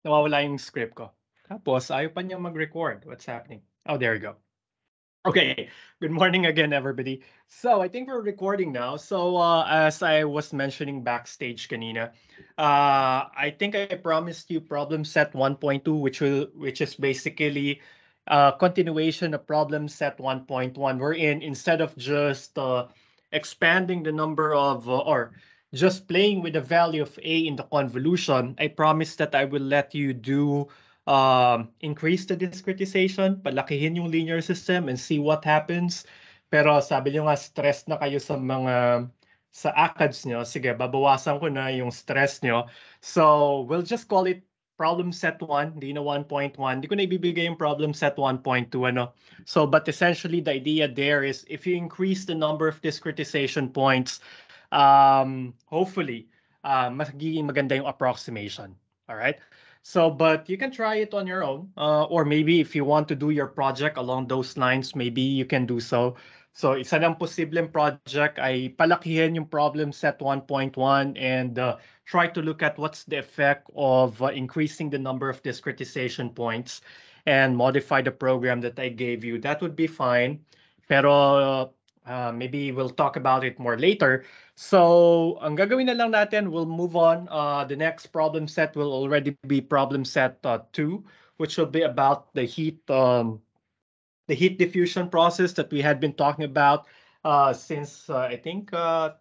nawawala yung script ko. Tapos, ayaw pa niyang mag-record. What's happening? Oh, there you go. Okay, good morning again, everybody. So I think we're recording now. So as I was mentioning backstage kanina, I think I promised you problem set 1.2, which is basically a continuation of problem set 1.1. We're in instead of just expanding the number of or just playing with the value of a in the convolution, I promised that I will let you do increase the discretization, palakihin yung linear system and see what happens. Pero sabi niyo nga stress na kayo sa ACADS nyo. Sige, babawasan ko na yung stress nyo. So, we'll just call it problem set 1, di na 1.1. Di ko na ibibigay yung problem set 1.2, ano. So, but essentially the idea there is if you increase the number of discretization points, hopefully, magiging maganda yung approximation. All right. So, but you can try it on your own, or maybe if you want to do your project along those lines, maybe you can do so. So, isa ng posibleng project ay palakihin yung problem set 1.1 and try to look at what's the effect of increasing the number of discretization points and modify the program that I gave you. That would be fine. Pero maybe we'll talk about it more later. So, ang gagawin na lang natin, we'll move on. The next problem set will already be problem set 2, which will be about the heat diffusion process that we had been talking about since I think 4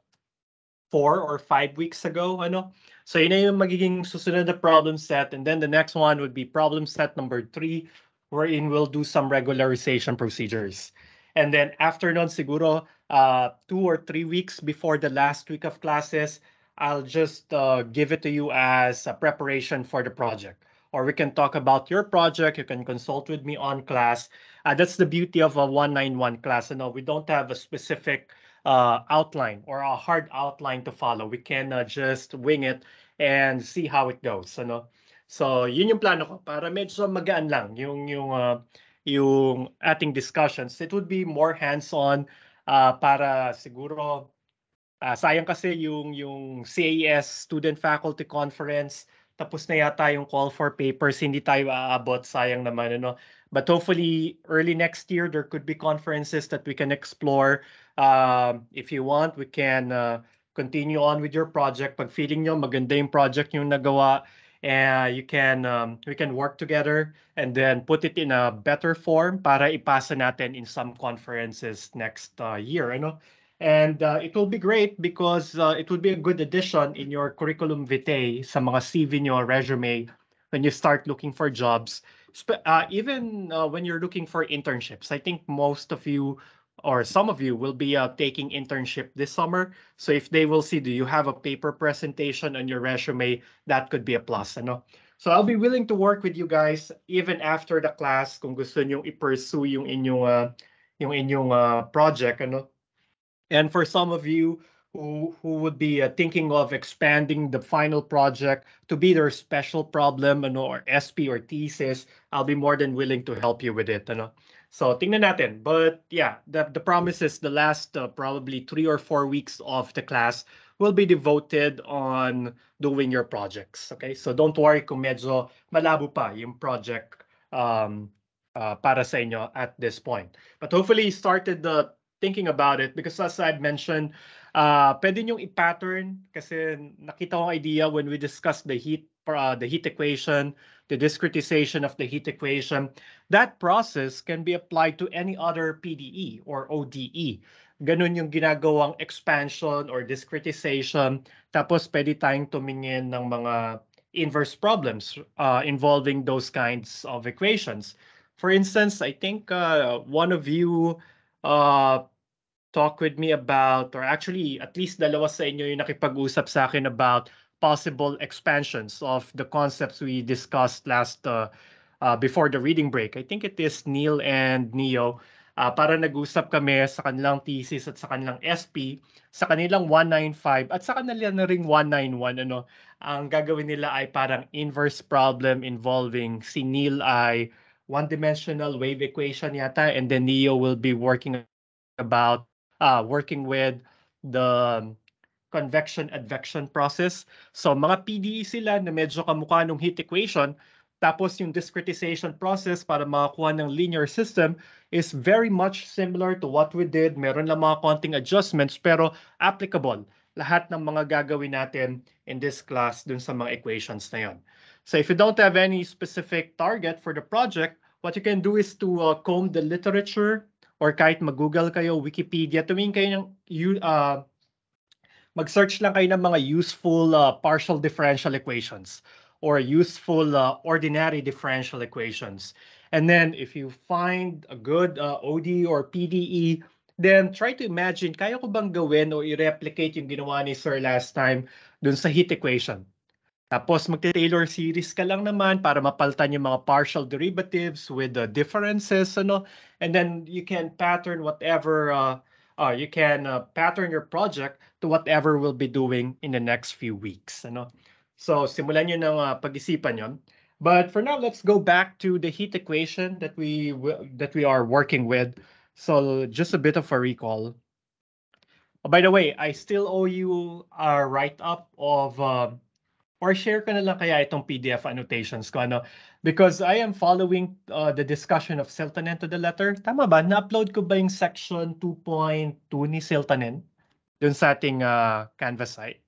or 5 weeks ago. Ano? So yun na yung magiging susunod na problem set. And then the next one would be problem set number 3, wherein we'll do some regularization procedures. And then after nun, siguro 2 or 3 weeks before the last week of classes, I'll just give it to you as a preparation for the project. Or we can talk about your project. You can consult with me on class. That's the beauty of a 191 class. You know, we don't have a specific outline or a hard outline to follow. We can just wing it and see how it goes. Ano? So, yun yung plano ko para medyo magaan lang yung ating discussions. It would be more hands-on para siguro sayang kasi yung CAS Student Faculty Conference tapos na yata yung call for papers, hindi tayo aabot, sayang naman, ano. But hopefully, early next year, there could be conferences that we can explore. If you want, we can continue on with your project. Pag feeling nyo, maganda yung project yung nagawa, we can work together and then put it in a better form para ipasa natin in some conferences next year, ano. And it will be great because it would be a good addition in your curriculum vitae sa mga CV nyo, resume, when you start looking for jobs. Even when you're looking for internships. I think most of you or some of you will be taking internship this summer. So if they will see, do you have a paper presentation on your resume, that could be a plus. Ano? So I'll be willing to work with you guys even after the class kung gusto nyo i-pursue yung inyong project. Ano? And for some of you who would be thinking of expanding the final project to be their special problem, ano, or SP or thesis, I'll be more than willing to help you with it. Ano? So tingnan natin. But yeah, the promise is the last probably 3 or 4 weeks of the class will be devoted on doing your projects. Okay, so don't worry kung medyo malabo pa yung project para sa inyo at this point. But hopefully you started thinking about it because as I've mentioned, pwede nyong i-pattern kasi nakita ko ang idea when we discussed the heat equation, the discretization of the heat equation. That process can be applied to any other PDE or ODE. Ganun yung ginagawang expansion or discretization. Tapos pwede tayong tumingin ng mga inverse problems involving those kinds of equations. For instance, I think one of you talk with me about, or actually at least dalawa sa inyo yung nakipag-usap sa akin about possible expansions of the concepts we discussed last before the reading break. I think it is Neil and Neo. Para nag-usap kami sa kanilang thesis at sa kanilang SP, sa kanilang 195 at sa kanila na ring 191. Ano, ang gagawin nila ay parang inverse problem involving si Neil ay one-dimensional wave equation yata, and then Neo will be working with the convection-advection process. So mga PDE sila na medyo kamukha ng heat equation. Tapos yung discretization process para makakuha ng linear system is very much similar to what we did. Meron lang mga konting adjustments pero applicable lahat ng mga gagawin natin in this class dun sa mga equations na yon. So if you don't have any specific target for the project, what you can do is to comb the literature or kahit mag-Google kayo, Wikipedia, tumingin kayo ng mag-search lang kayo ng mga useful partial differential equations or useful ordinary differential equations. And then if you find a good ODE or PDE, then try to imagine, kaya ko bang gawin o i-replicate yung ginawa ni Sir last time dun sa heat equation? Tapos magte-Taylor series ka lang naman para mapalitan yung mga partial derivatives with the differences, ano? And then you can pattern whatever, pattern your project to whatever we'll be doing in the next few weeks, ano? So simulan nyo ng pag-isipan yon. But for now, let's go back to the heat equation that we are working with. So just a bit of a recall. Oh, by the way, I still owe you a write-up of or share ko na lang kaya itong PDF annotations ko, ano? Because I am following the discussion of Siltanen to the letter. Tama ba? Na-upload ko ba yung section 2.2 ni Siltanen dun sa ating Canvas site?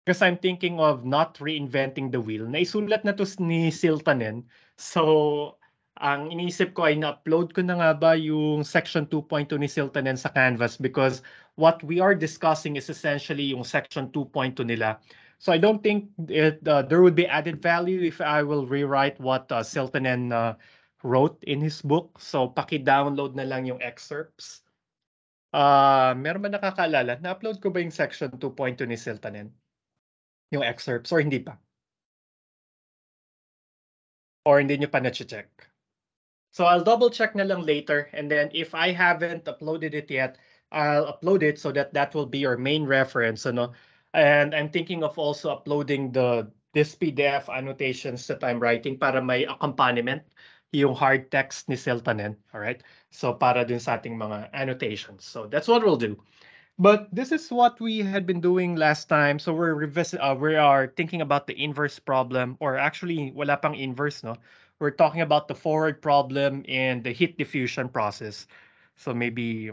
Because I'm thinking of not reinventing the wheel. Naisulat na to ni Siltanen. So, ang iniisip ko ay na-upload ko na nga ba yung section 2.2 ni Siltanen sa Canvas because what we are discussing is essentially yung section 2.2 nila. So I don't think there would be added value if I will rewrite what Siltanen wrote in his book. So paki-download na lang yung excerpts. Meron ba nakakaalala? Na-upload ko ba yung section 2.2 ni Siltanen? Yung excerpts or hindi pa? Or hindi nyo pa na-check? So I'll double check na lang later, and then if I haven't uploaded it yet, I'll upload it so that will be your main reference, ano? And I'm thinking of also uploading this PDF annotations that I'm writing para may accompaniment yung hard text ni Siltanen, all right? So para dun sa ating mga annotations. So that's what we'll do. But this is what we had been doing last time. So we are thinking about the inverse problem, or actually wala pang inverse, no? We're talking about the forward problem in the heat diffusion process. So maybe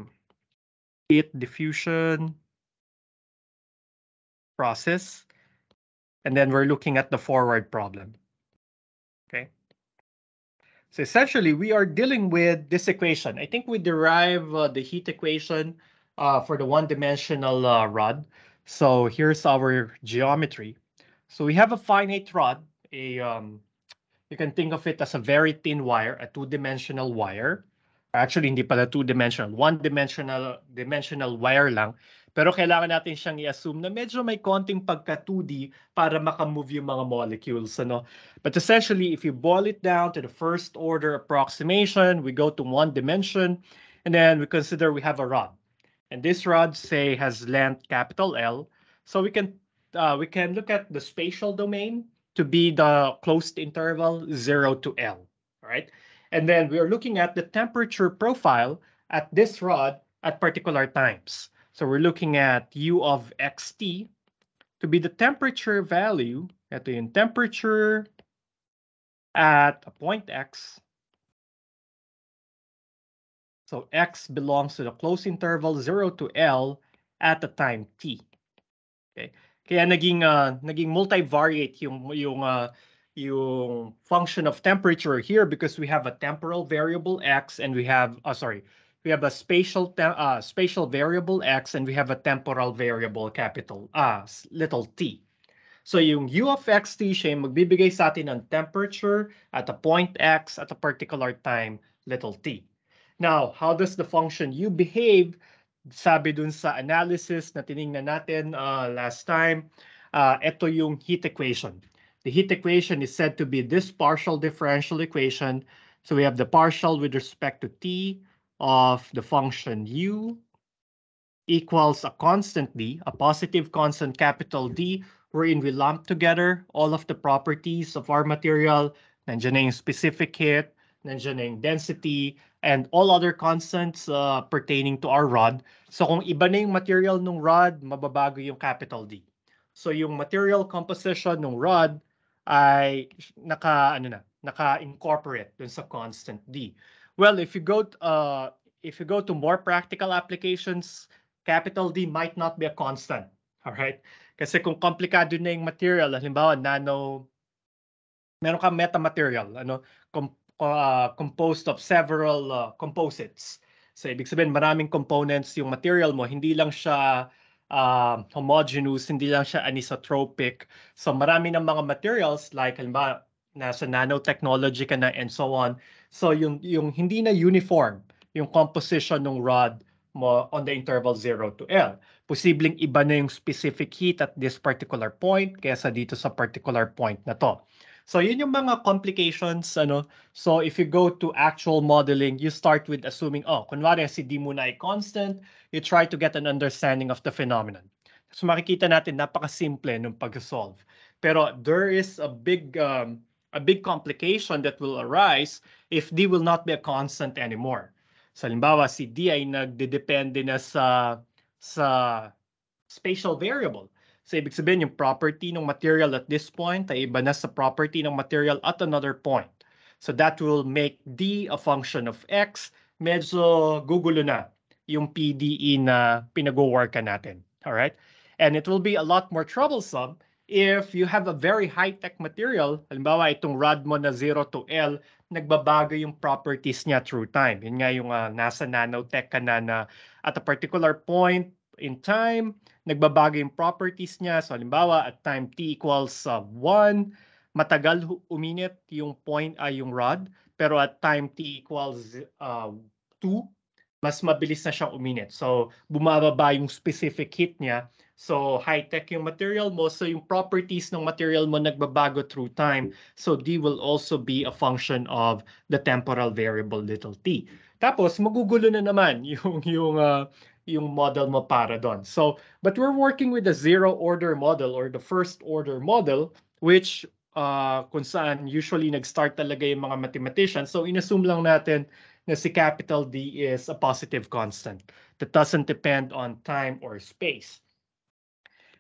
heat diffusion process. And then we're looking at the forward problem. Okay. So essentially, we are dealing with this equation. I think we derive the heat equation for the one-dimensional rod. So here's our geometry. So we have a finite rod. You can think of it as a very thin wire, a two-dimensional wire. Actually, hindi pala two-dimensional. One-dimensional wire lang. Pero kailangan natin siyang i-assume na medyo may konting pagka 2D para makamove yung mga molecules, ano? But essentially, if you boil it down to the first order approximation, we go to one dimension, and then we consider we have a rod. And this rod, say, has length capital L. So we can look at the spatial domain to be the closed interval 0 to L, all right? And then we are looking at the temperature profile at this rod at particular times. So we're looking at U of xt to be the temperature value, ito yung temperature at a point x. So x belongs to the closed interval 0 to L at the time t. Okay? Kaya naging multivariate yung function of temperature here because we have a temporal variable x and we have we have a spatial variable x and we have a temporal variable little t. So yung u of xt siya yung magbibigay sa atin ng temperature at a point x at a particular time little t. Now, how does the function u behave? Sabi dun sa analysis na tiningnan natin last time, ito yung heat equation. The heat equation is said to be this partial differential equation. So we have the partial with respect to t of the function u equals a constant d, a positive constant capital D, wherein we lump together all of the properties of our material. Nandiyan na yung specific heat, nandiyan na yung density, and all other constants pertaining to our rod. So kung iba na yung material ng rod, mababago yung capital D. So yung material composition ng rod ay naka-incorporate dun sa constant D. Well, if you go to more practical applications, capital D might not be a constant. All right? Kasi kung komplikado na yung material, halimbawa meron kang metamaterial, composed of several composites. So ibig sabihin maraming components yung material mo, hindi lang siya homogeneous, hindi lang siya anisotropic. So marami ng mga materials like halimbawa nasa nanotechnology ka na and so on. So yung hindi na uniform yung composition ng rod mo on the interval 0 to L. Posibleng iba na yung specific heat at this particular point kaysa dito sa particular point na to. So yun yung mga complications, So if you go to actual modeling, you start with assuming, kunwari si D muna ay constant, you try to get an understanding of the phenomenon. So makikita natin napaka-simple nung pag-solve. Pero there is a big complication that will arise if D will not be a constant anymore. So halimbawa si D ay nagdedepende na sa spatial variable. So ibig sabihin yung property ng material at this point ay iba na sa property ng material at another point. So that will make D a function of X. Medyo gugulo na yung PDE na pinag-workan natin. All right? And it will be a lot more troublesome if you have a very high-tech material. Halimbawa, itong rod mo na 0 to L, nagbabago yung properties niya through time. Yun nga yung nasa nanotech ka na at a particular point in time, nagbabago yung properties niya. So halimbawa, at time t equals 1, matagal uminit yung yung rod. Pero at time t equals 2, mas mabilis na siyang uminit. So bumababa yung specific heat niya. So high-tech yung material mo. So yung properties ng material mo nagbabago through time. So D will also be a function of the temporal variable little t. Tapos magugulo na naman yung model mo para doon. So, but we're working with the zero order model or the first order model, which kung saan usually nag-start talaga yung mga mathematicians. So, inassume lang natin na si capital D is a positive constant that doesn't depend on time or space.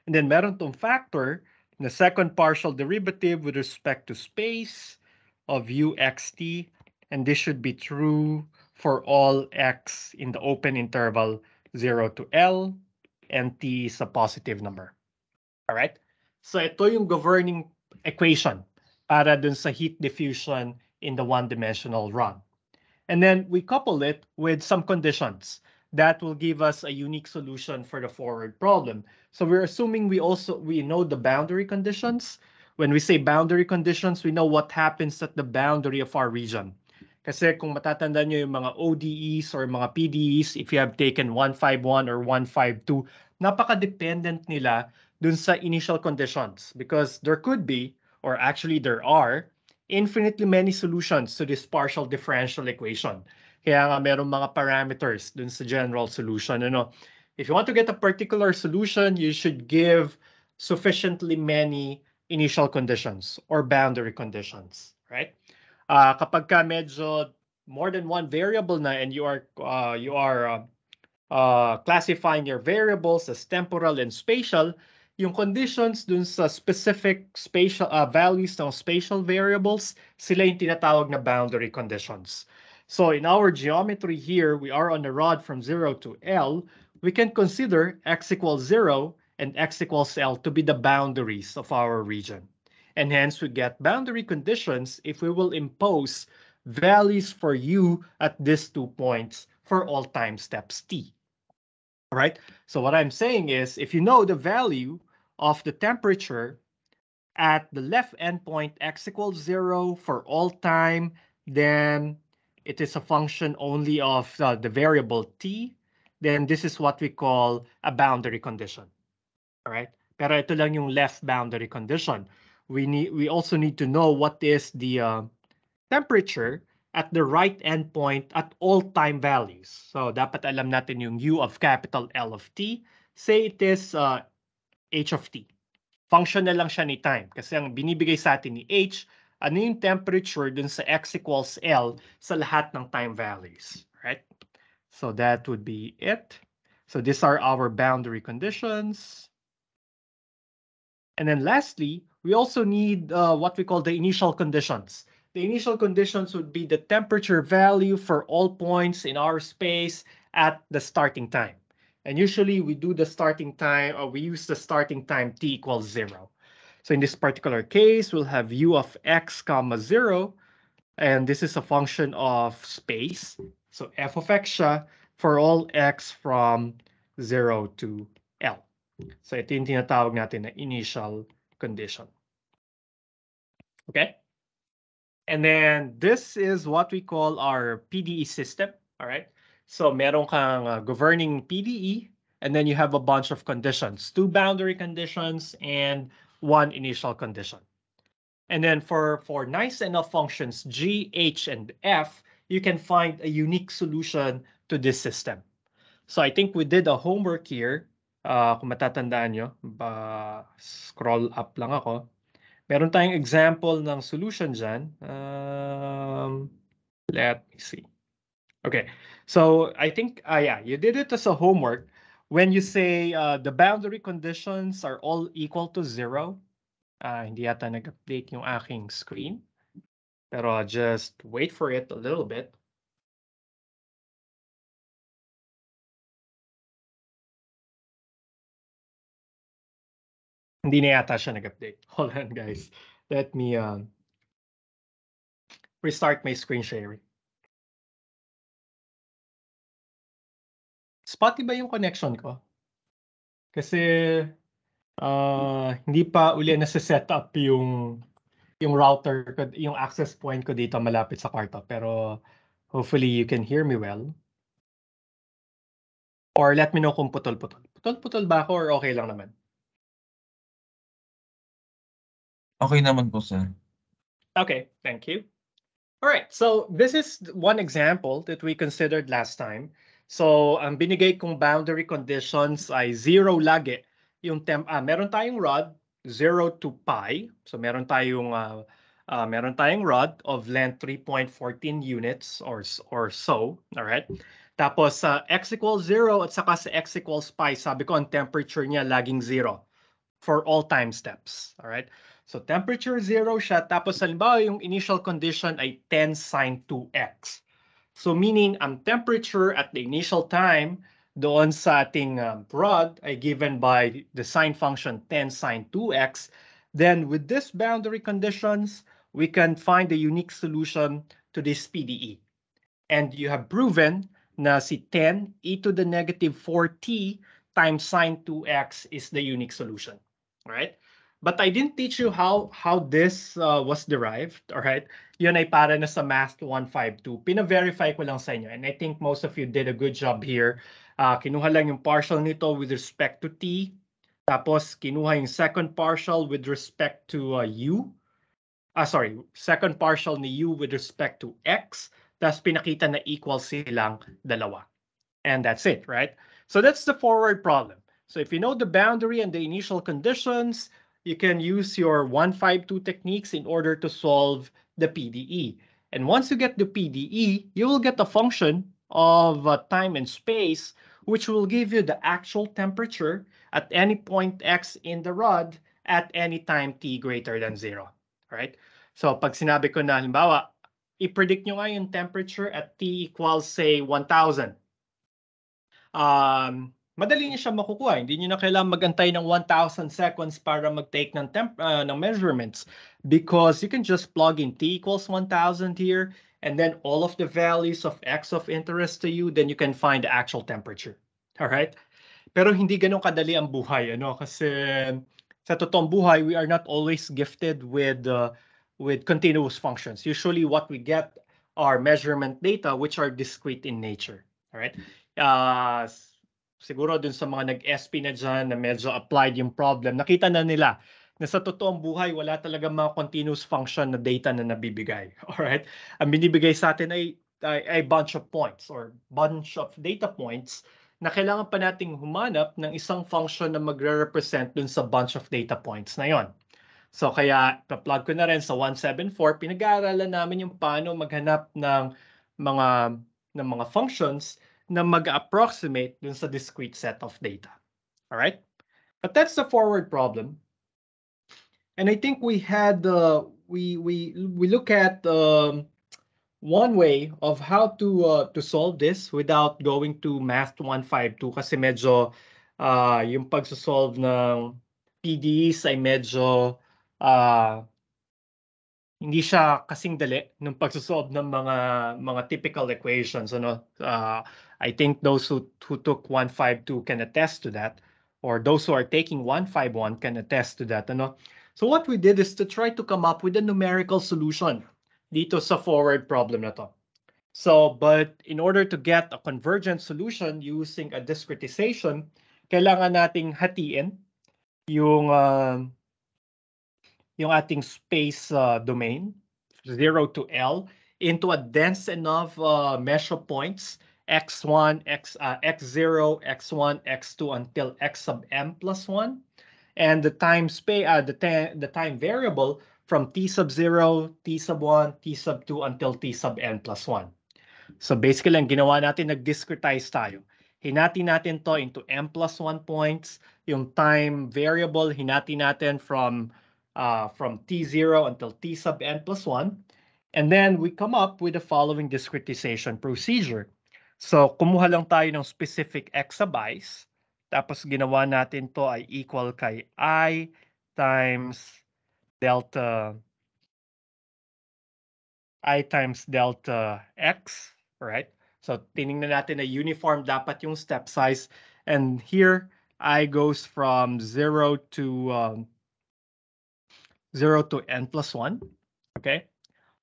And then meron tong factor na second partial derivative with respect to space of uxt, and this should be true for all x in the open interval 0 to L, and t is a positive number. All right? So ito yung governing equation para dun sa heat diffusion in the one-dimensional rod. And then we couple it with some conditions that will give us a unique solution for the forward problem. So we're assuming we know the boundary conditions. When we say boundary conditions, we know what happens at the boundary of our region. Kasi kung matatandaan nyo yung mga ODEs or mga PDEs, if you have taken 151 or 152, napaka-dependent nila dun sa initial conditions because there could be, or actually there are, infinitely many solutions to this partial differential equation. Kaya nga merong mga parameters dun sa general solution. If you want to get a particular solution, you should give sufficiently many initial conditions or boundary conditions, right? Kapag ka medyo more than one variable na and you are classifying your variables as temporal and spatial, yung conditions dun sa specific spatial values ng spatial variables, sila yung tinatawag na boundary conditions. So in our geometry here, we are on a rod from 0 to L. We can consider x equals 0 and x equals L to be the boundaries of our region. And hence we get boundary conditions if we will impose values for u at these 2 points for all time steps t. All right, so what I'm saying is if you know the value of the temperature at the left endpoint x equals 0 for all time, then it is a function only of the variable t, then this is what we call a boundary condition. All right, pero ito lang yung left boundary condition. We also need to know what is the temperature at the right endpoint at all time values. So dapat alam natin yung u of capital L of t. Say it is h of t. Function na lang siya ni time kasi ang binibigay sa atin ni h ano yung temperature dun sa x equals L sa lahat ng time values, right? So that would be it. So these are our boundary conditions. And then lastly, we also need what we call the initial conditions. The initial conditions would be the temperature value for all points in our space at the starting time. And usually we do the starting time, or we use the starting time t equals 0. So in this particular case, we'll have u of x comma 0, and this is a function of space. So f of x siya for all x from 0 to L. So ito yung tinatawag natin na initial condition. Okay? And then this is what we call our PDE system. All right? So meron kang governing PDE, and then you have a bunch of conditions, 2 boundary conditions and 1 initial condition. And then for nice enough functions g, h, and f, you can find a unique solution to this system. So I think we did a homework here. Kung matatandaan nyo, scroll up lang ako. Meron tayong example ng solution dyan. Let me see. Okay, so I think, yeah, you did it as a homework. When you say the boundary conditions are all equal to 0, hindi yata nag-update yung aking screen. Pero just wait for it a little bit. Hindi na yata siya nag-update. Hold on, guys. Let me restart my screen sharing. Spotty ba yung connection ko? Kasi hindi pa uli na-set up yung router ko, yung access point ko dito malapit sa kwarto. Pero hopefully you can hear me well. Or let me know kung putol-putol. Putol-putol ba ako or okay lang naman? Okay naman po, sir. Okay, thank you. All right, so this is one example that we considered last time. So ang binigay kong boundary conditions ay 0 lagi. Yung meron tayong rod 0 to pi. So meron tayong rod of length 3.14 units or so, all right? Tapos sa x equals 0 at saka sa x equals pi, sabi ko ang temperature niya laging 0 for all time steps, all right? So temperature 0 siya, tapos halimbawa yung initial condition ay 10 sine 2x. So meaning ang temperature at the initial time doon sa ating rod ay given by the sine function 10 sine 2x. Then with this boundary conditions, we can find a unique solution to this PDE. And you have proven na si 10 e to the negative 4t times sine 2x is the unique solution. All right? But I didn't teach you how this was derived. All right? Yun ay para na sa Math 152. Pina-verify ko lang sa inyo. And I think most of you did a good job here. Kinuha lang yung partial nito with respect to t. Tapos kinuha yung second partial with respect to u. Second partial ni u with respect to x. Tapos pinakita na equal silang dalawa. And that's it, right? So that's the forward problem. So if you know the boundary and the initial conditions, you can use your 152 techniques in order to solve the PDE. And once you get the PDE, you will get a function of time and space, which will give you the actual temperature at any point x in the rod at any time t greater than 0. Right? So pag sinabi ko na, halimbawa, i-predict nyo nga yung temperature at t equals, say, 1,000. Madali niyo siya makukuha. Hindi niyo na kailangan magantay ng 1,000 seconds para mag-take ng measurements, because you can just plug in t equals 1,000 here, and then all of the values of x of interest to you, then you can find the actual temperature. All right? Pero hindi ganun kadali ang buhay, ano? Kasi sa totoong buhay, we are not always gifted with continuous functions. Usually what we get are measurement data which are discrete in nature. All right? Siguro dun sa mga nag-SP na dyan na medyo applied yung problem, nakita na nila na sa totoong buhay, wala talaga mga continuous function na data na nabibigay. Alright? Ang binibigay sa atin ay bunch of points or bunch of data points na kailangan pa nating humanap ng isang function na magre-represent dun sa bunch of data points na yon. So kaya pa-plug ko na rin sa 174, pinag-aaralan namin yung paano maghanap ng mga functions na mag-approximate dun sa discrete set of data. All right? But that's the forward problem. And I think we had we look at one way of how to solve this without going to Math 152 kasi medyo yung pagso-solve ng PDEs ay medyo hindi siya kasing dali ng pagso-solve ng mga typical equations, ano. I think those who took 152 can attest to that, or those who are taking 151 can attest to that, ano. So what we did is to try to come up with a numerical solution dito sa forward problem na to. So, but in order to get a convergent solution using a discretization, kailangan nating hatiin yung ating space domain, 0 to L, into a dense enough mesh of points, x1, x0, x1, x2 until x sub m plus 1. And the time the time variable from t sub 0, t sub 1, t sub 2 until t sub n plus 1. So basically, ang ginawa natin, nag-discretize tayo. Hinati natin to into m plus 1 points. Yung time variable, hinati natin from t0 until t sub n plus 1. And then we come up with the following discretization procedure. So kumuha lang tayo ng specific x sub i's. Tapos ginawa natin to ay equal kay I times delta x, right? So tiningnan natin na uniform dapat yung step size. And here, I goes from 0 to 0 to n plus 1, okay?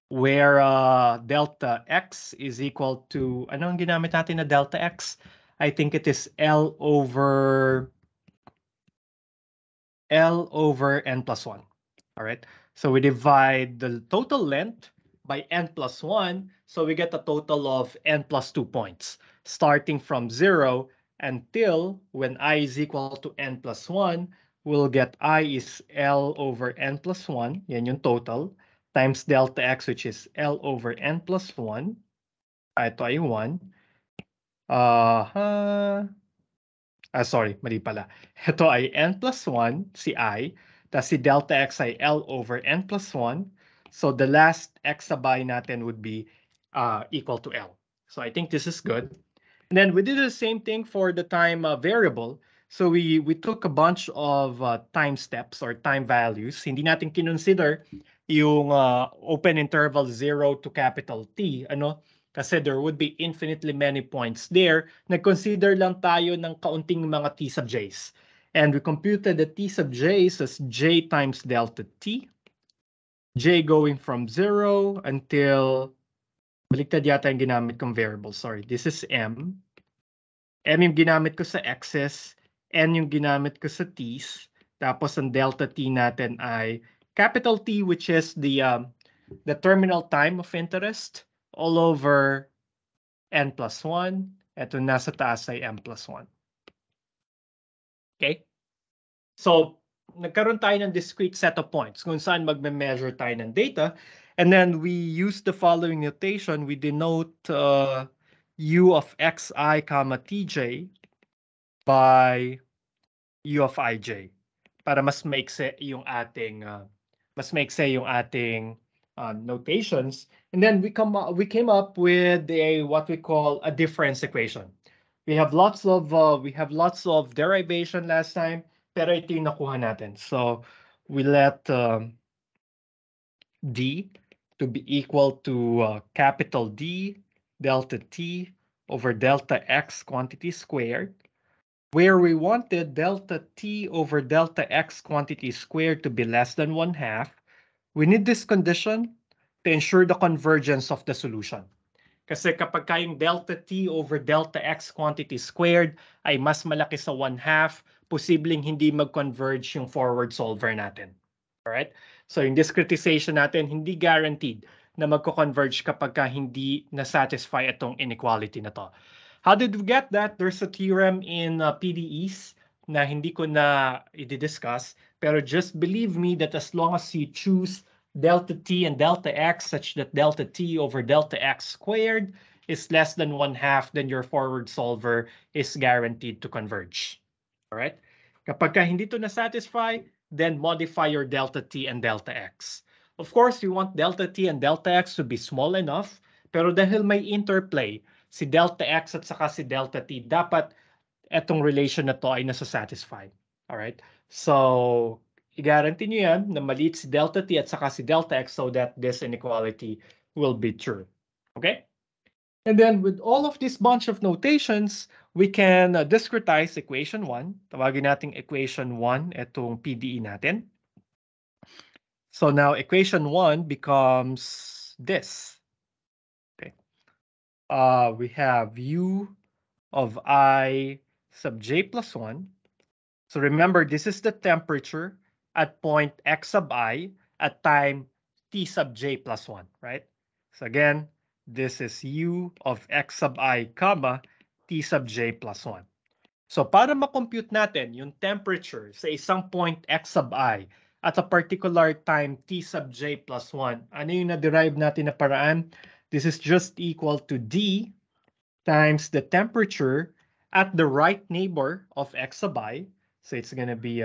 Where delta x is equal to, ano ang ginamit natin na delta x? I think it is L over n plus 1, all right? So we divide the total length by n plus 1, so we get a total of n plus 2 points, starting from 0 until when I is equal to n plus 1, we'll get I is L over n plus 1, yan yung total, times delta x, which is L over n plus 1, ito ay 1, sorry, mali pala. Ito ay n plus 1, si I, tas si delta x ay L over n plus 1. So the last x sabay natin would be equal to L. So I think this is good. And then we did the same thing for the time variable. So we took a bunch of time steps or time values. Hindi natin kinonsider yung open interval 0 to capital T, ano? Kasi there would be infinitely many points there. Nag-consider lang tayo ng kaunting mga t sub j's. And we computed the t sub j's as j times delta t. J going from 0 until, baliktad yata yung ginamit kong variable. Sorry, this is m. M yung ginamit ko sa x's. N yung ginamit ko sa t's. Tapos ang delta t natin ay capital T, which is the terminal time of interest, all over n plus 1. Ito nasa taas ay m plus 1. Okay? So, nagkaroon tayo ng discrete set of points kung saan magme-measure tayo ng data. And then we use the following notation. We denote u of xi comma tj by u of ij para mas maikse yung ating notations. And then we came up with what we call a difference equation. We have lots of derivation last time, pero ito yung nakuha natin. So we let d to be equal to capital D delta t over delta x quantity squared, where we wanted delta t over delta x quantity squared to be less than 1/2. We need this condition to ensure the convergence of the solution. Kasi kapag kayong delta t over delta x quantity squared ay mas malaki sa 1/2, posibleng hindi mag-converge yung forward solver natin. Alright? So yung discretization natin, hindi guaranteed na magko-converge kapag hindi na-satisfy itong inequality na to. How did we get that? There's a theorem in PDEs na hindi ko na i-discuss, pero just believe me that as long as you choose delta t and delta x such that delta t over delta x squared is less than 1/2, then your forward solver is guaranteed to converge. All right? Kapag ka hindi to na-satisfy, then modify your delta t and delta x. Of course, you want delta t and delta x to be small enough, pero dahil may interplay, si delta x at saka si delta t, dapat etong relation na to ay nasa-satisfy. Alright? So, i-guarantee nyo yan na maliit si delta t at saka si delta x so that this inequality will be true. Okay? And then with all of this bunch of notations, we can discretize equation 1. Tawagin natin equation 1, itong PDE natin. So now equation 1 becomes this. Okay. We have u of I sub j plus 1. So remember, this is the temperature at point x sub I at time t sub j plus 1, right? So again, this is u of x sub I comma t sub j plus 1. So para ma-compute natin yung temperature sa isang point x sub I at a particular time t sub j plus 1, ano yung na-derive natin na paraan? This is just equal to d times the temperature at the right neighbor of x sub I. So it's going to be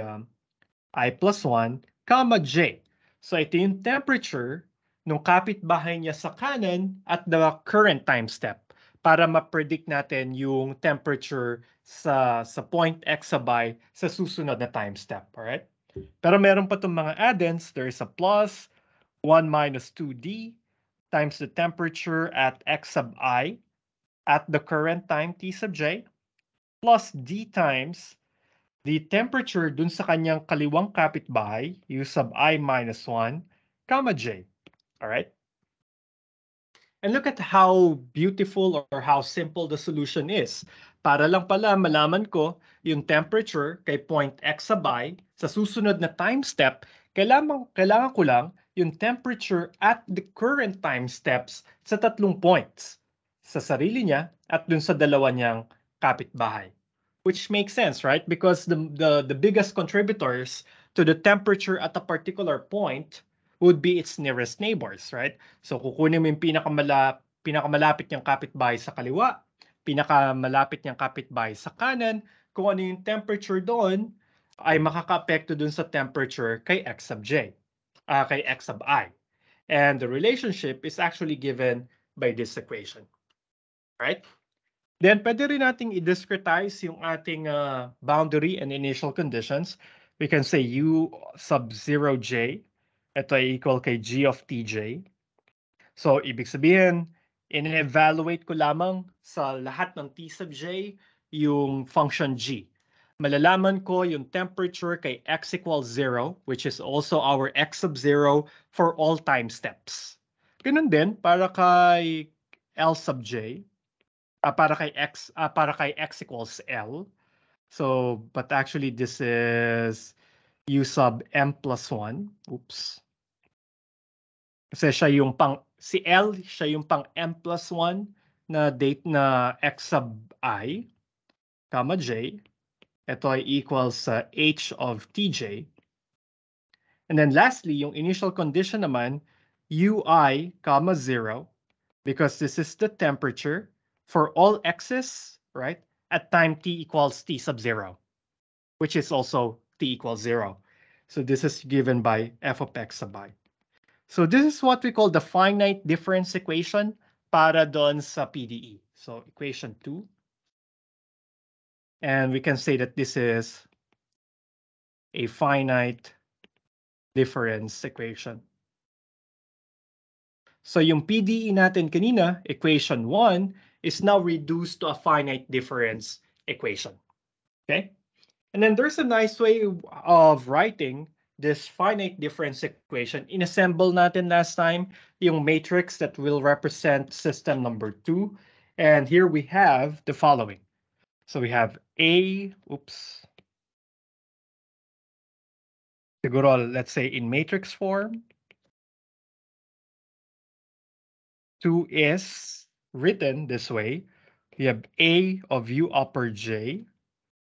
I plus 1, comma j. So ito yung temperature ng kapitbahay niya sa kanan at the current time step para ma-predict natin yung temperature sa point x sub I sa susunod na time step. Alright? Pero meron pa itong mga addends. There is a plus 1 minus 2d times the temperature at x sub I at the current time t sub j plus d times the temperature dun sa kanyang kaliwang kapitbahay, u sub I minus 1, comma j. Alright? And look at how beautiful or how simple the solution is. Para lang pala malaman ko yung temperature kay point x sub I, sa susunod na time step, kailangan ko lang yung temperature at the current time steps sa tatlong points. Sa sarili niya at dun sa dalawa niyang kapitbahay. Which makes sense, right? Because the biggest contributors to the temperature at a particular point would be its nearest neighbors, right? So kukunin mo yung pinakamalapit niyang kapitbahay sa kaliwa, pinakamalapit niyang kapitbahay sa kanan, kung ano yung temperature doon ay makaka-apekto dun sa temperature kay x sub j, kay x sub I. And the relationship is actually given by this equation, right? Then pwede rin nating i-discretize yung ating boundary and initial conditions. We can say u sub 0j, ito ay equal kay g of tj. So ibig sabihin, in-evaluate ko lamang sa lahat ng t sub j yung function g. Malalaman ko yung temperature kay x equals 0, which is also our x sub 0 for all time steps. Ganun din para kay L sub j, para kay x equals L. So, but actually this is u sub m plus 1. Oops. Kasi si L, siya yung pang m plus 1 na date na x sub I, comma j. Ito ay equals sa h of tj. And then lastly, yung initial condition naman, ui, comma 0, because this is the temperature for all x's, right, at time t equals t sub 0, which is also t equals 0. So this is given by f of x sub I. So this is what we call the finite difference equation para doon sa PDE. So equation 2. And we can say that this is a finite difference equation. So yung PDE natin kanina, equation 1, is now reduced to a finite difference equation. Okay? And then there's a nice way of writing this finite difference equation. Inassemble natin last time yung matrix that will represent system number 2. And here we have the following. So we have siguro, let's say in matrix form, 2 is written this way. We have A of U upper J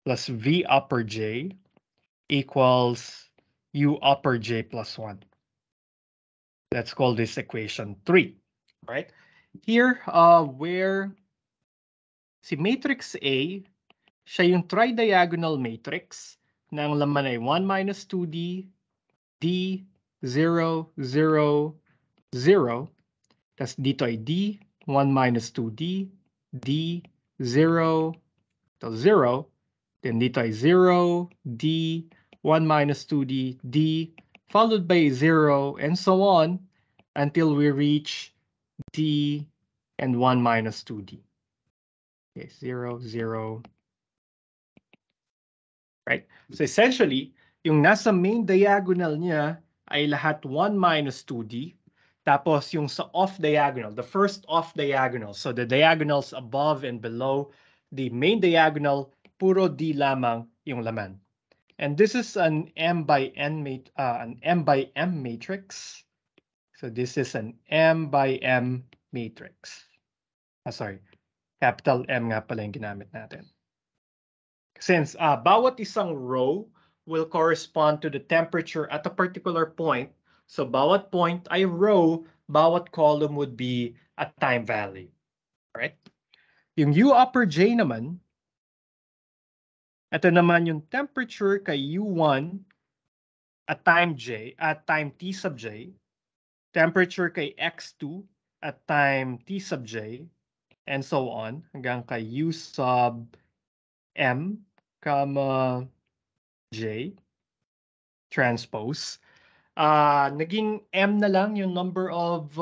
plus V upper J equals U upper J plus 1. Let's call this equation 3, right? Here, where si matrix A, siya yung tridiagonal matrix na ang laman ay 1 minus 2D, D, 0, 0, 0. Tapos dito ay D, 1 minus 2D, D, 0, to 0. Then dito ay 0, D, 1 minus 2D, D, followed by 0, and so on until we reach D and 1 minus 2D. Okay, 0, 0, right? So essentially, yung nasa main diagonal niya ay lahat 1 minus 2D. Tapos yung sa off diagonal, the first off diagonal, so the diagonals above and below the main diagonal, puro D lamang yung laman. And this is an M by M matrix. So this is an M by M matrix. Sorry, capital M nga pala yung ginamit natin. Since bawat isang row will correspond to the temperature at a particular point, so bawat point ay row, bawat column would be a time value, right? Yung U upper J naman, ito naman yung temperature kay U1 at time J, at time T sub J, temperature kay X2 at time T sub J, and so on, hanggang kay U sub M, comma, J, transpose. Naging M na lang yung number of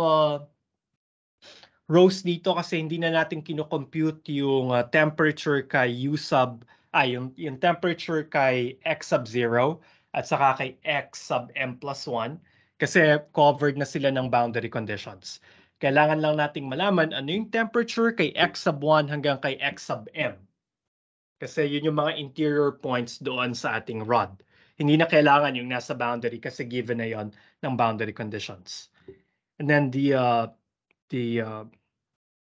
rows dito kasi hindi na natin kino-compute yung temperature kay U sub, yung temperature kay X sub 0 at saka kay X sub M plus 1 kasi covered na sila ng boundary conditions. Kailangan lang nating malaman ano yung temperature kay X sub 1 hanggang kay X sub M. Kasi yun yung mga interior points doon sa ating rod. Hindi na kailangan yung nasa boundary kasi given na yon ng boundary conditions. And then the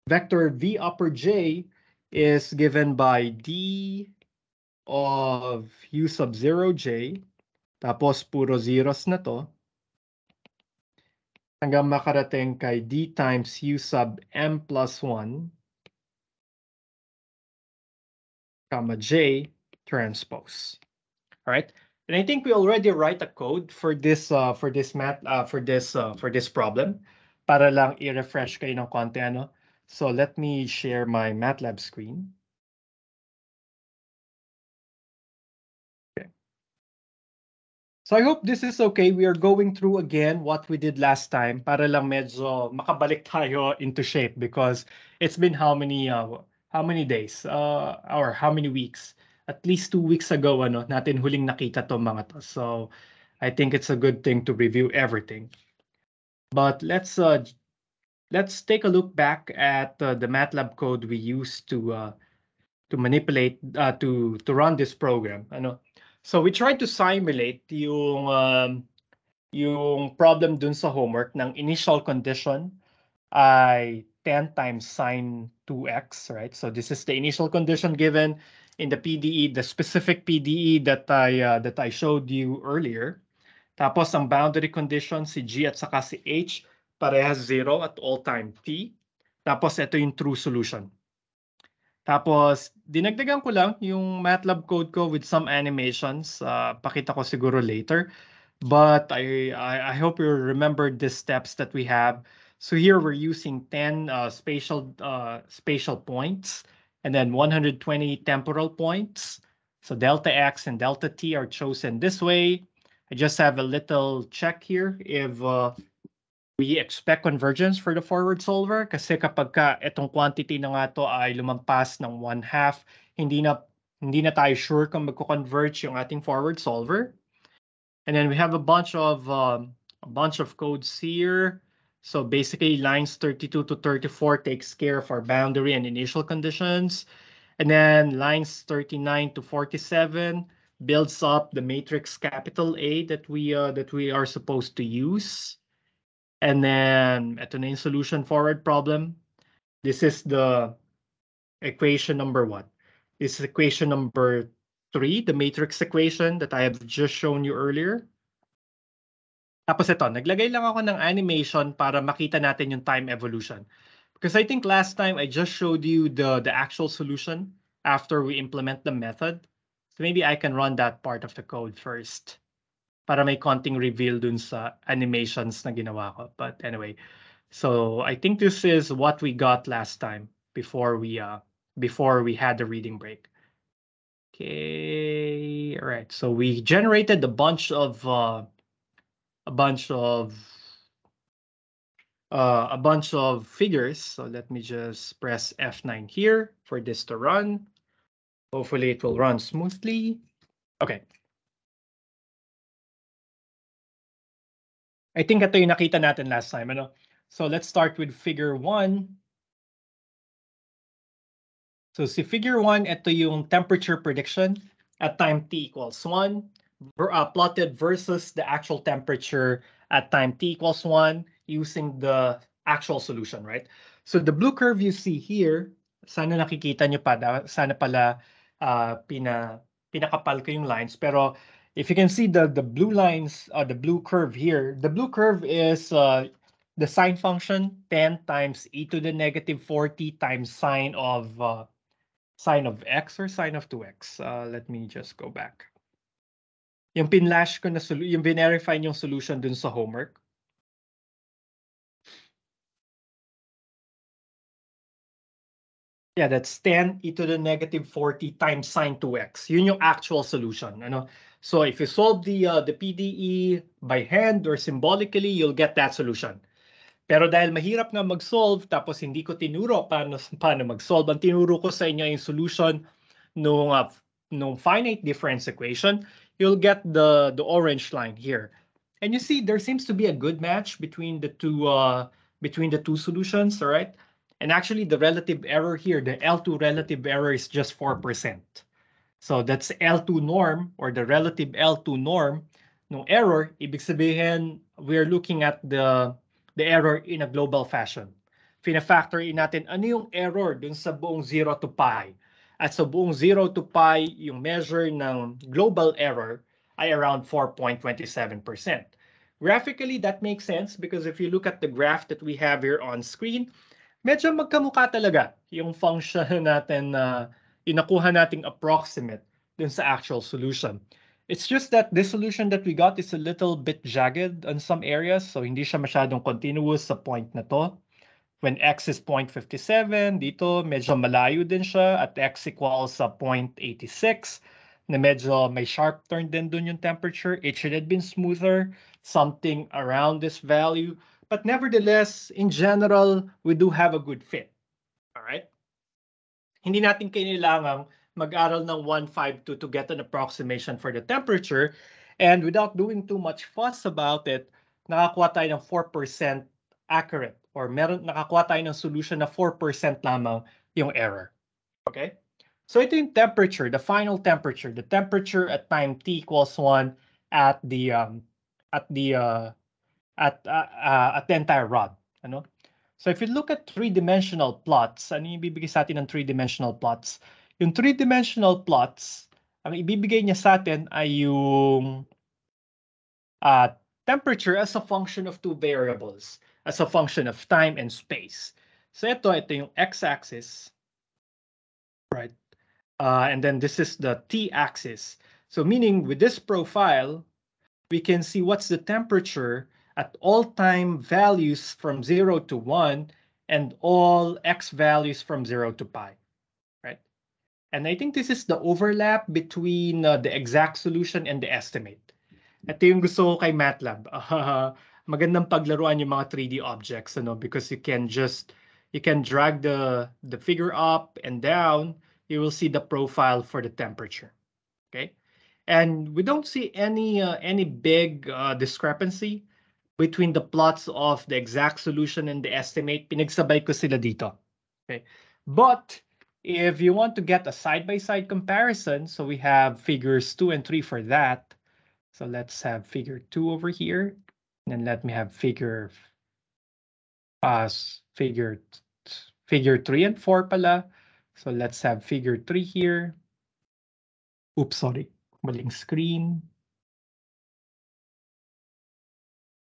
vector V upper J is given by D of U sub 0J, tapos puro zeros na to, hanggang makarating kay D times U sub M plus 1, comma J transpose. All right. And I think we already write a code for this problem para lang i-refresh kayo ng konti ano. So let me share my MATLAB screen. Okay. So I hope this is okay. We are going through again what we did last time para lang medyo makabalik tayo into shape because it's been how many days or how many weeks? At least 2 weeks ago ano natin huling nakita to mga to. So I think it's a good thing to review everything. But let's take a look back at the MATLAB code we used to manipulate to run this program. Ano? So we tried to simulate yung problem dun sa homework ng initial condition ay 10 times sine 2x, right? So this is the initial condition given in the PDE, the specific PDE that I showed you earlier. Tapos ang boundary condition si G at saka si H parehas 0 at all time t. Tapos ito yung true solution. Tapos dinagdagan ko lang yung MATLAB code ko with some animations. Pakita ko siguro later. But I hope you remember the steps that we have. So here we're using 10 spatial points and then 120 temporal points. So delta x and delta t are chosen this way. I just have a little check here if we expect convergence for the forward solver kasi kapag ka itong quantity na nga to ay lumampas ng 1/2, hindi na tayo sure kung magko-converge yung ating forward solver. And then we have a bunch of codes here. So basically lines 32 to 34 takes care of our boundary and initial conditions. And then lines 39 to 47 builds up the matrix capital A that we are supposed to use. And then ito na yung solution forward problem. This is the equation number what? This is equation number 3, the matrix equation that I have just shown you earlier. Tapos ito, naglagay lang ako ng animation para makita natin yung time evolution. Because I think last time I just showed you the actual solution after we implement the method. So maybe I can run that part of the code first para may konting reveal dun sa animations na ginawa ko. But anyway, so I think this is what we got last time before we had the reading break. Okay, all right. So we generated a bunch of figures. So let me just press F9 here for this to run. Hopefully it will run smoothly. Okay. I think ito yung nakita natin last time. Ano? So let's start with figure 1. So si figure 1, ito yung temperature prediction at time t equals 1, plotted versus the actual temperature at time t equals 1 using the actual solution, right? So the blue curve you see here, sana nakikita nyo pa, sana pala pinakapal ko yung lines. Pero if you can see the blue lines, the blue curve here, the blue curve is the sine function 10 times e to the negative 40 times sine of x or sine of 2x. Let me just go back. Yung pinlash ko na yung verify yung solution dun sa homework. Yeah, that's 10 e to the negative 40 times sine 2x. Yun yung actual solution. Ano? So if you solve the PDE by hand or symbolically, you'll get that solution. Pero dahil mahirap nga mag-solve, tapos hindi ko tinuro paano mag-solve, ang tinuro ko sa inyo yung solution nung finite difference equation, you'll get the orange line here. And you see there seems to be a good match between the two solutions, all right? And actually the relative error here, the L2 relative error is just 4%. So that's L2 norm or the relative L2 norm ng error. Ibig sabihin, we're looking at the error in a global fashion. Fina-factor in natin ano yung error dun sa buong 0 to pi. At sa buong 0 to pi, yung measure ng global error ay around 4.27%. Graphically, that makes sense because if you look at the graph that we have here on screen, medyo magkamukha talaga yung function natin na inakuha nating approximate dun sa actual solution. It's just that this solution that we got is a little bit jagged on some areas, so hindi siya masyadong continuous sa point na to. When x is 0.57, dito medyo malayo din siya at x equals sa 0.86 na medyo may sharp turn din dun yung temperature. It should have been smoother, something around this value. But nevertheless, in general, we do have a good fit. All right? Hindi natin kailangang mag-aral ng 152 to get an approximation for the temperature. And without doing too much fuss about it, nakakuha tayo ng 4% accurate or nakakuha tayo ng solution na 4% lamang yung error. Okay? So ito yung temperature, the final temperature, the temperature at time t equals 1 at the entire rod. Ano? So if you look at three-dimensional plots, ano yung ibibigay sa atin ng three-dimensional plots? Yung three-dimensional plots, ang ibibigay niya sa atin ay yung temperature as a function of two variables, as a function of time and space. So ito yung x-axis, right? And then this is the t-axis. So meaning with this profile, we can see what's the temperature at all time values from 0 to 1 and all x values from 0 to pi, right? And I think this is the overlap between the exact solution and the estimate. Ito yung gusto ko kay MATLAB. Magandang paglaruan yung mga 3D objects, ano, because you can drag the figure up and down. You will see the profile for the temperature. Okay, and we don't see any big discrepancy between the plots of the exact solution and the estimate. Pinagsabay ko sila dito. Okay, but if you want to get a side-by-side comparison, so we have figures 2 and 3 for that. So let's have figure 2 over here, and let me have figure 3 and 4 pala. So let's have figure 3 here. Oops, sorry. Maling screen.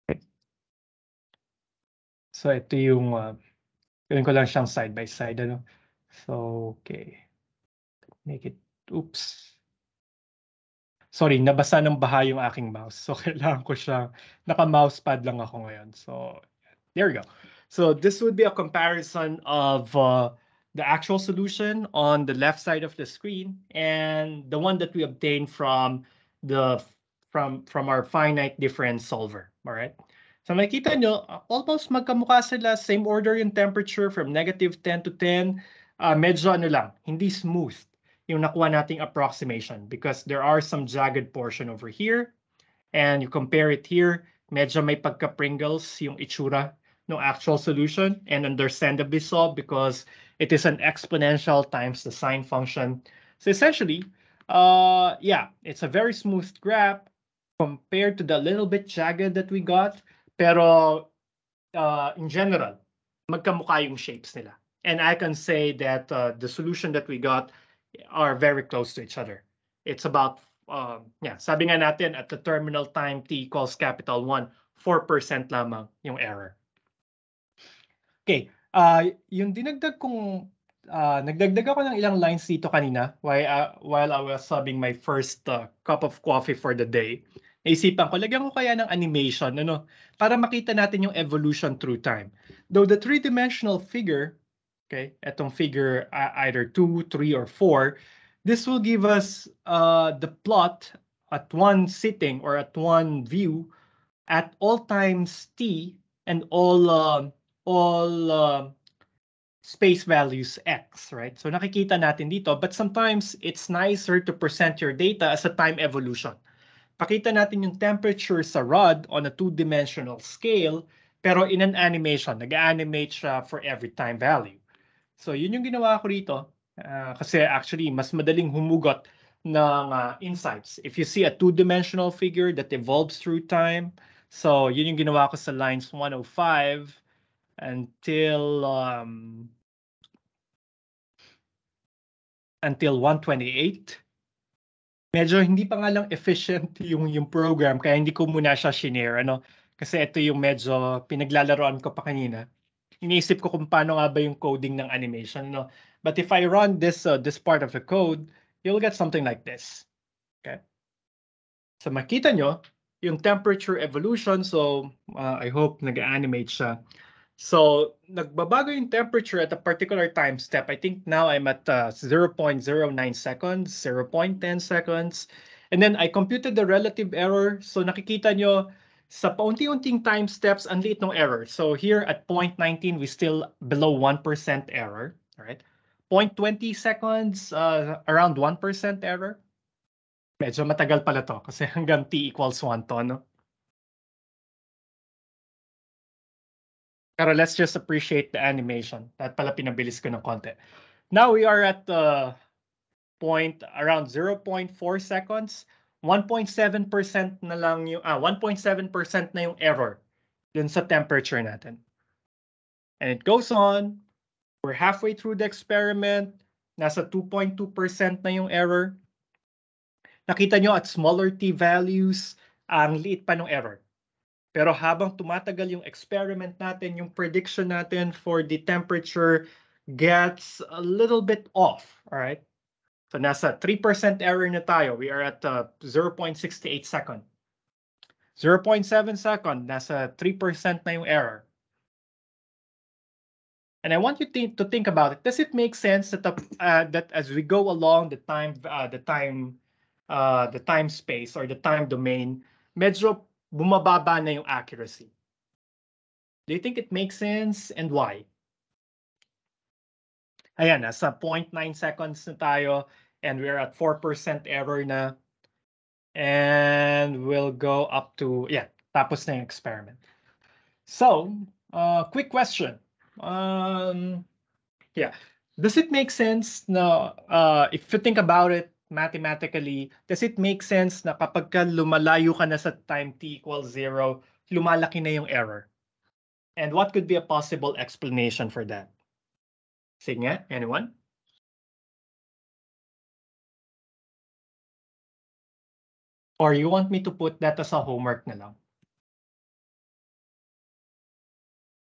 Okay. So ito yung, gawin ko lang siyang side by side, ano? So, okay. Make it, oops. Sorry, nabasa ng baha yung aking mouse. So, kailangan ko siyang, naka-mousepad lang ako ngayon. So, there we go. So, this would be a comparison of the actual solution on the left side of the screen and the one that we obtained from the from our finite difference solver. All right. So, makikita nyo, almost magkamukha sila. Same order in temperature from -10 to 10. Medyo ano lang, hindi smooth yung nakuha nating approximation because there are some jagged portion over here and you compare it here, medyo may pagka-Pringles yung itsura ng actual solution and understandably so because it is an exponential times the sine function. So essentially, yeah, it's a very smooth graph compared to the little bit jagged that we got, pero in general, magkamukha yung shapes nila. And I can say that the solution that we got are very close to each other. It's about, yeah, sabi nga natin at the terminal time t equals capital 1, 4% lamang yung error. Okay, yung dinagdag kong, nagdagdag ako ng ilang lines dito kanina while I was having my first cup of coffee for the day. Naisipan ko, lagyan ko kaya ng animation, ano, para makita natin yung evolution through time. Though the three-dimensional figure, okay, etong figure either 2, 3, or 4, this will give us the plot at one sitting or at one view at all times t and all space values x, right? So nakikita natin dito, but sometimes it's nicer to present your data as a time evolution. Pakita natin yung temperature sa rod on a two-dimensional scale, pero in an animation, nag-animate siya for every time value. So yun yung ginawa ko rito, kasi actually mas madaling humugot ng insights. If you see a two-dimensional figure that evolves through time, so yun yung ginawa ko sa lines 105 until 128. Medyo hindi pa nga lang efficient yung program kaya hindi ko muna siya shinare, ano? Kasi ito yung medyo pinaglalaroan ko pa kanina. Iniisip ko kung paano nga ba yung coding ng animation, no? But if I run this part of the code, you'll get something like this. Okay? So makita nyo yung temperature evolution. So I hope nag-animate siya. So nagbabago yung temperature at a particular time step. I think now I'm at 0.09 seconds, 0.10 seconds. And then I computed the relative error. So nakikita nyo, sa paunti-unting time steps, ang liit ng error. So here at 0.19, we still below 1% error. All right? 0.20 seconds, around 1% error. Medyo matagal pala to kasi hanggang t equals 1 to, no? Pero let's just appreciate the animation. At pala pinabilis ko ng konti. Now we are at point around 0.4 seconds. 1.7% na lang yung 1.7% na yung error dun sa temperature natin. And it goes on. We're halfway through the experiment. Nasa 2.2% na yung error. Nakita nyo at smaller t values, ang liit pa ng error. Pero habang tumatagal yung experiment natin, yung prediction natin for the temperature gets a little bit off, all right? So nasa 3% error na tayo. We are at 0.68 second. 0.7 second, nasa 3% na yung error. And I want you to think about it. Does it make sense that that as we go along the time space or the time domain, medyo bumababa na yung accuracy? Do you think it makes sense and why? Ayan, nasa 0.9 seconds na tayo and we're at 4% error na. And we'll go up to, yeah, tapos na yung experiment. So, quick question. Yeah, does it make sense na, if you think about it mathematically, does it make sense na kapag ka lumalayo ka na sa time t equals 0, lumalaki na yung error? And what could be a possible explanation for that? Sige nga, anyone? Or you want me to put that as a homework na lang?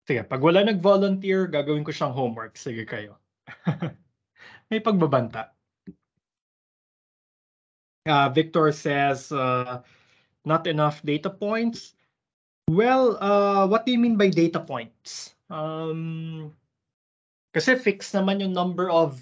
Sige, pag wala nag-volunteer, gagawin ko siyang homework. Sige kayo. May pagbabanta. Victor says, not enough data points. Well, what do you mean by data points? Kasi fixed naman yung number of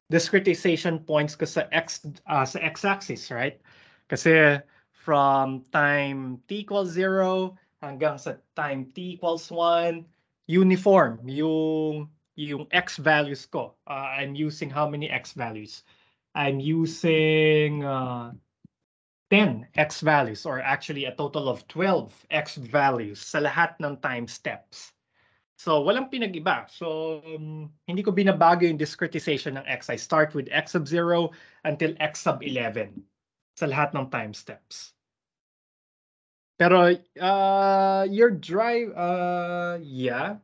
discretization points ko sa x-axis, right? Kasi from time t equals 0 hanggang sa time t equals 1, uniform yung x values ko. I'm using how many x values? I'm using 10 x values, or actually a total of 12 x values sa lahat ng time steps. So walang pinag-iba. So hindi ko binabago yung discretization ng x. I start with x sub 0 until x sub 11 sa lahat ng time steps. Pero your drive, yeah.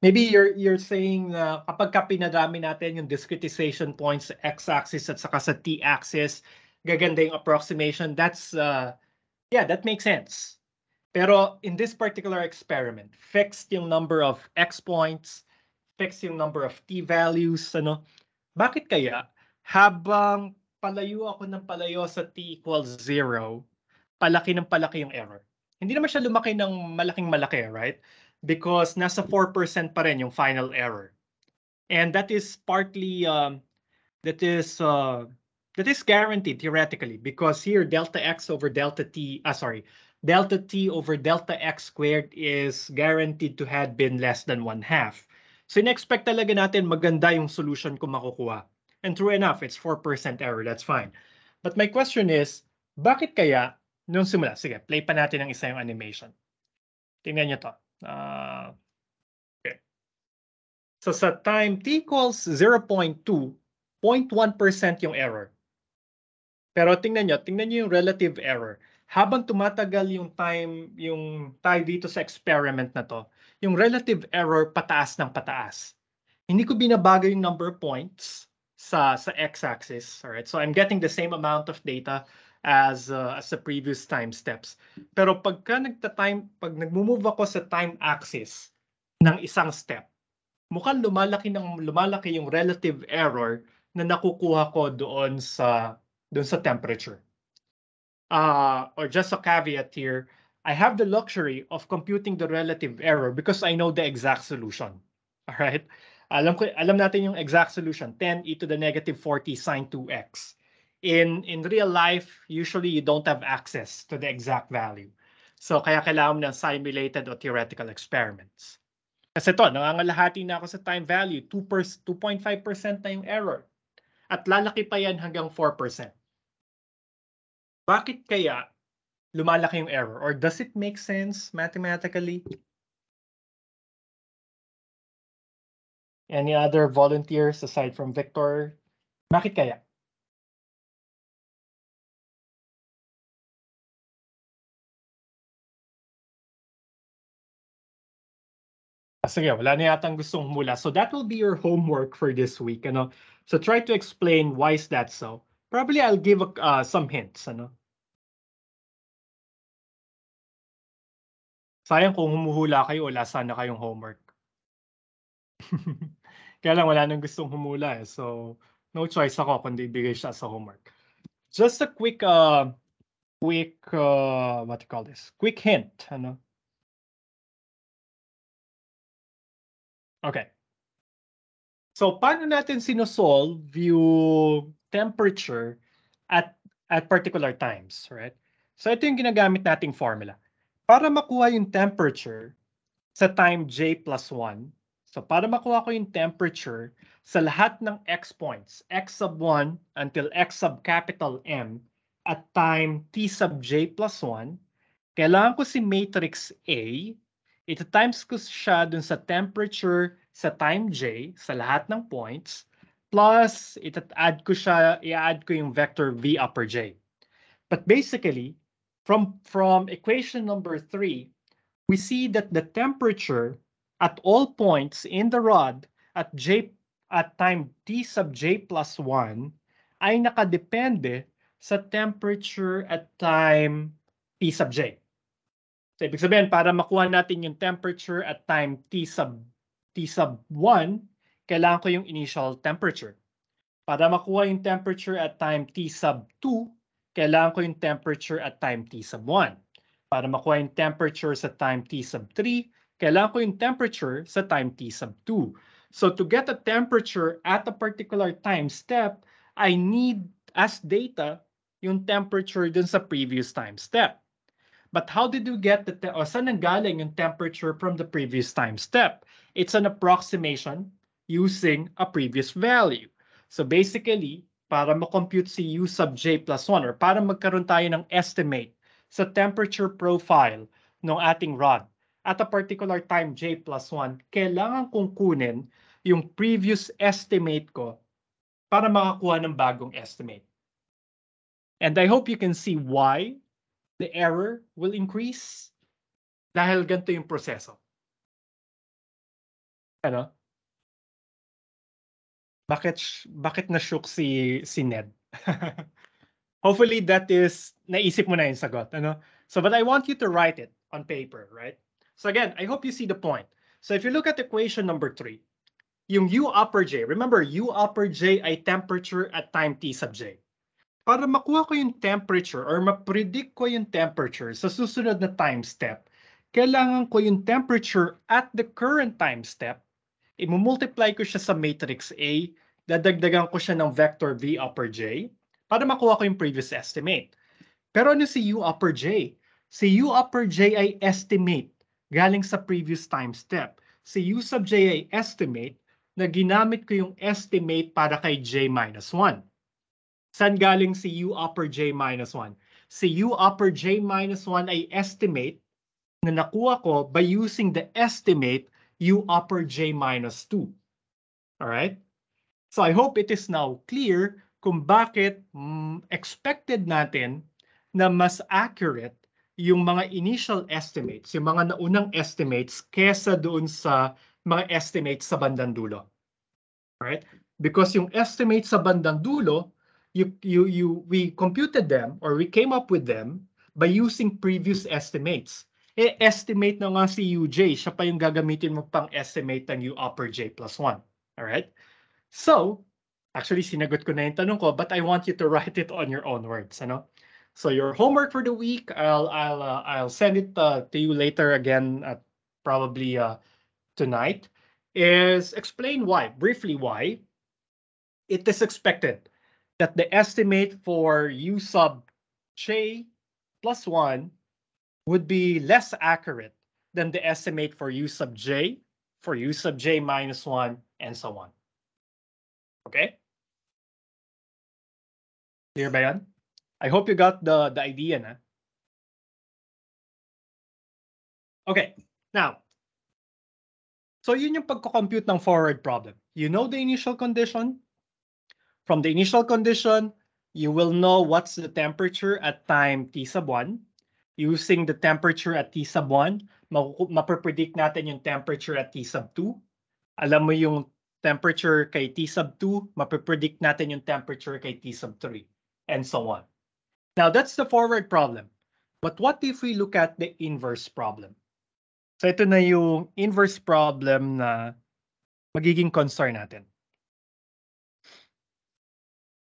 Maybe you're saying na kapag pinadami natin yung discretization points sa x-axis at saka sa t-axis, gaganda yung approximation. That's yeah, that makes sense. Pero in this particular experiment, fixed yung number of x points, fixed yung number of t values, ano? Bakit kaya habang palayo ako ng palayo sa t equals 0, palaki ng palaki yung error? Hindi naman siya lumaki ng malaking malaki, right? Because nasa 4% pa rin yung final error. And that is partly that is guaranteed theoretically, because here delta x over delta t, delta t over delta x squared is guaranteed to have been less than 1/2. So in-expect talaga natin maganda yung solution ko makukuha. And true enough, it's 4% error, that's fine. But my question is, bakit kaya nung simula? Sige, play pa natin ang isa yung animation. Tingnan nyo to. Okay. So sa time t equals 0.2, 0.1% yung error. Pero tingnan nyo yung relative error. Habang tumatagal yung tayo dito sa experiment na to, yung relative error pataas ng pataas. Hindi ko binabago yung number of points sa x-axis. Alright, so I'm getting the same amount of data as the previous time steps. Pero pag nagmo-move ako sa time axis ng isang step, mukhang lumalaki yung relative error na nakukuha ko doon sa temperature. Or just a caveat here, I have the luxury of computing the relative error because I know the exact solution. All right? Alam natin yung exact solution, 10 e to the negative 40 sine 2x. In real life, usually you don't have access to the exact value. So kaya kailangan ng simulated or theoretical experiments. Kasi ito, nangangalahati na ako sa time value, 2.5% na yung error. At lalaki pa yan hanggang 4%. Bakit kaya lumalaki yung error? Or does it make sense mathematically? Any other volunteers aside from Victor? Bakit kaya? Sige, wala na yatang gustong humula. So that will be your homework for this week. Ano? So try to explain why is that so. Probably I'll give some hints. Ano? Sayang kung humuhula kayo, wala sana kayong homework. Kaya lang wala nang gustong humula eh. So no choice ako kundi ibigay siya sa homework. Just a quick what do you call this? Quick hint. Ano? Okay. So paano natin sinosolve yung temperature at particular times, right? So ito yung ginagamit nating formula. Para makuha yung temperature sa time j plus 1, so para makuha ko yung temperature sa lahat ng x points, x sub 1 until x sub capital M at time t sub j plus 1, kailangan ko si matrix A, ito times ko siya dun sa temperature sa time j sa lahat ng points, plus i-add ko yung vector v upper j. But basically, from equation number 3, we see that the temperature at all points in the rod at time t sub j plus 1 ay nakadepende sa temperature at time T sub j. So, ibig sabihin, para makuha natin yung temperature at time T sub 1, kailangan ko yung initial temperature. Para makuha yung temperature at time T sub 2, kailangan ko yung temperature at time T sub 1. Para makuha yung temperature sa time T sub 3, kailangan ko yung temperature sa time T sub 2. So to get a temperature at a particular time step, I need as data yung temperature dun sa previous time step. But how did we get o saan nanggaling yung temperature from the previous time step? It's an approximation using a previous value. So basically, para ma-compute si U sub j plus 1 or para magkaroon tayo ng estimate sa temperature profile ng ating rod at a particular time j plus 1, kailangan kong kunin yung previous estimate ko para makakuha ng bagong estimate. And I hope you can see why the error will increase dahil ganito yung proseso. Ano? Bakit na-shook si Ned? Hopefully that is naisip mo na yung sagot, ano? So but I want you to write it on paper, right? So again, I hope you see the point. So if you look at equation number 3, yung U upper J, remember U upper J ay temperature at time T sub J. Para makuha ko yung temperature or ma-predict ko yung temperature sa susunod na time step, kailangan ko yung temperature at the current time step, i-multiply ko siya sa matrix A, dadagdagan ko siya ng vector V upper J, para makuha ko yung previous estimate. Pero ano si U upper J? Si U upper J ay estimate galing sa previous time step. Si U sub J ay estimate na ginamit ko yung estimate para kay J minus 1. Saan galing si U upper J minus 1? Si U upper J minus 1 ay estimate na nakuha ko by using the estimate U upper J minus 2. Alright? So I hope it is now clear kung bakit expected natin na mas accurate yung mga initial estimates, yung mga naunang estimates kesa doon sa mga estimates sa bandang dulo. Alright? Because yung estimates sa bandang dulo, we computed them or we came up with them by using previous estimates. Estimate na nga si UJ, siya pa yung gagamitin mo pang estimate ng U upper J plus 1. Alright? So, actually sinagot ko na yung tanong ko, but I want you to write it on your own words. Ano? So your homework for the week, I'll send it to you later again, probably tonight, is explain why, briefly why, it is expected that the estimate for U sub J plus 1 would be less accurate than the estimate for U sub J, for U sub J minus 1, and so on. Okay? Clear ba yan? I hope you got the idea na. Okay, now, so yun yung pagko-compute ng forward problem. You know the initial condition. From the initial condition, you will know what's the temperature at time T sub 1. Using the temperature at T sub 1, mapapredict natin yung temperature at T sub 2. Alam mo yung temperature kay T sub 2, mapapredict natin yung temperature kay T sub 3, and so on. Now, that's the forward problem. But what if we look at the inverse problem? So ito na yung inverse problem na magiging concern natin.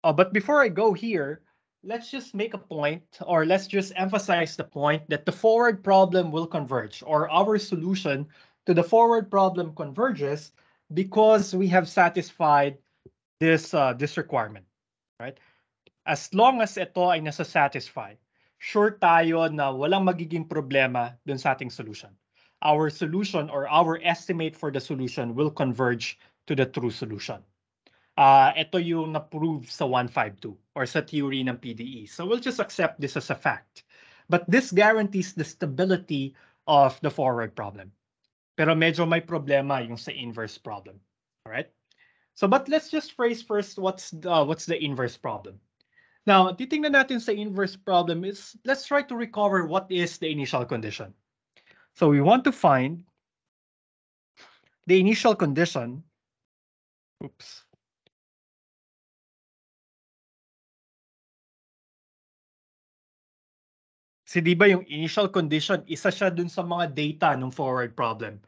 But before I go here, let's just make a point, or let's just emphasize the point that the forward problem will converge, or our solution to the forward problem converges because we have satisfied this requirement, right? As long as ito ay nasa-satisfy, sure tayo na walang magiging problema dun sa ating solution. Our solution or our estimate for the solution will converge to the true solution. Ito yung na-prove sa 152 or sa theory ng PDE. So we'll just accept this as a fact. But this guarantees the stability of the forward problem. Pero medyo may problema yung sa inverse problem. All right? So but let's just phrase first what's the inverse problem. Now, titingnan natin sa inverse problem is let's try to recover what is the initial condition. So we want to find the initial condition. Oops. Kasi di ba yung initial condition, isa siya dun sa mga data ng forward problem.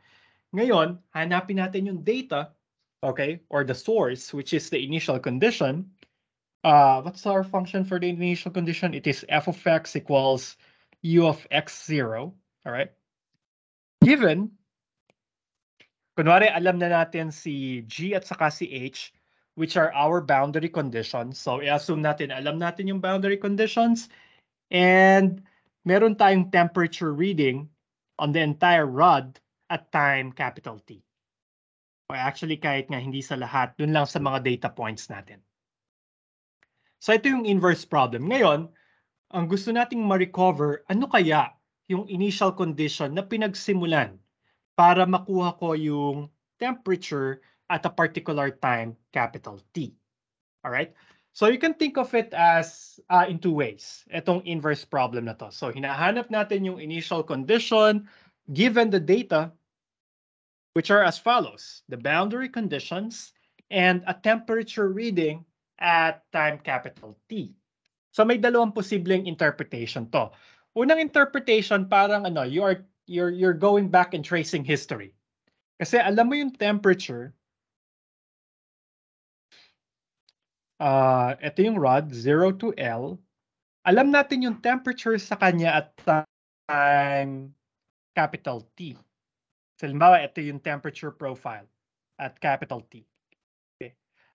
Ngayon, hanapin natin yung data, okay, or the source, which is the initial condition. What's our function for the initial condition? It is f of x equals u of x0, all right? Given, kunwari alam na natin si G at saka si H, which are our boundary conditions. So, i-assume natin, alam natin yung boundary conditions, and meron tayong temperature reading on the entire rod at time capital T. Or actually, kahit nga hindi sa lahat, dun lang sa mga data points natin. So ito yung inverse problem. Ngayon, ang gusto nating ma-recover, ano kaya yung initial condition na pinagsimulan para makuha ko yung temperature at a particular time, capital T. Alright? So you can think of it as in two ways, itong inverse problem na to. So hinahanap natin yung initial condition given the data, which are as follows: the boundary conditions and a temperature reading at time capital T. So may dalawang posibleng interpretation to. Unang interpretation, parang ano, you're going back and tracing history. Kasi alam mo yung temperature, ito yung rod, 0 to L. Alam natin yung temperature sa kanya at time capital T. So, halimbawa, ito yung temperature profile at capital T. Okay.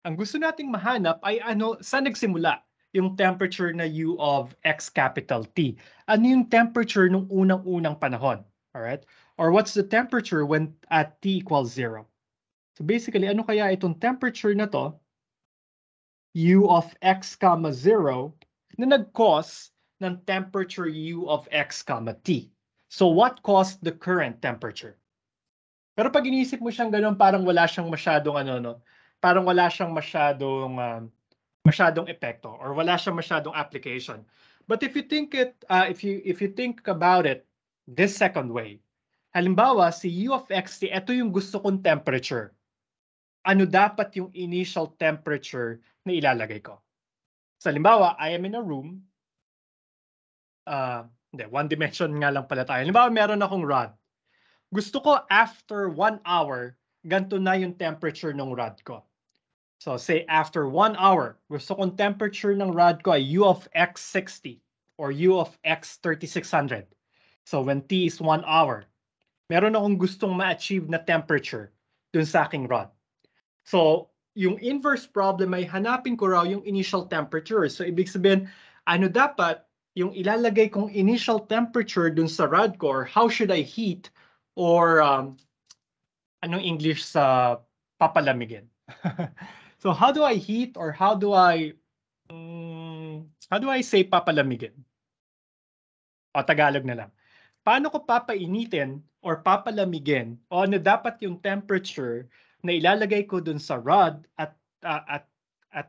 Ang gusto nating mahanap ay ano, saan nagsimula yung temperature na U of X capital T? Ano yung temperature nung unang-unang panahon? Alright? Or what's the temperature when at T equals 0? So basically, ano kaya itong temperature na to, U of X comma 0, na nag-cause ng temperature U of X comma T? So what caused the current temperature? Pero pag iniisip mo siyang gano'n, parang wala siyang masyadong ano, no? Parang wala siyang masyadong epekto or wala siyang masyadong application. But if you think if you think about it this second way, halimbawa si U of X, ito yung gusto kong temperature. Ano dapat yung initial temperature na ilalagay ko? So halimbawa, I am in a room. One dimension nga lang pala tayo. Halimbawa, meron akong rod. Gusto ko after 1 hour, ganito na yung temperature ng rod ko. So say after 1 hour, gusto kong temperature ng rod ko ay U of X 60 or U of X 3600. So when T is 1 hour, meron akong gustong ma-achieve na temperature dun sa aking rod. So yung inverse problem ay hanapin ko raw yung initial temperature. So ibig sabihin, ano dapat yung ilalagay kong initial temperature dun sa rod ko, or how should I heat, or anong English sa papalamigin? So how do I heat, or how do I say papalamigin? O Tagalog na lang. Paano ko papainitin or papalamigin, o ano dapat yung temperature na ilalagay ko dun sa rod at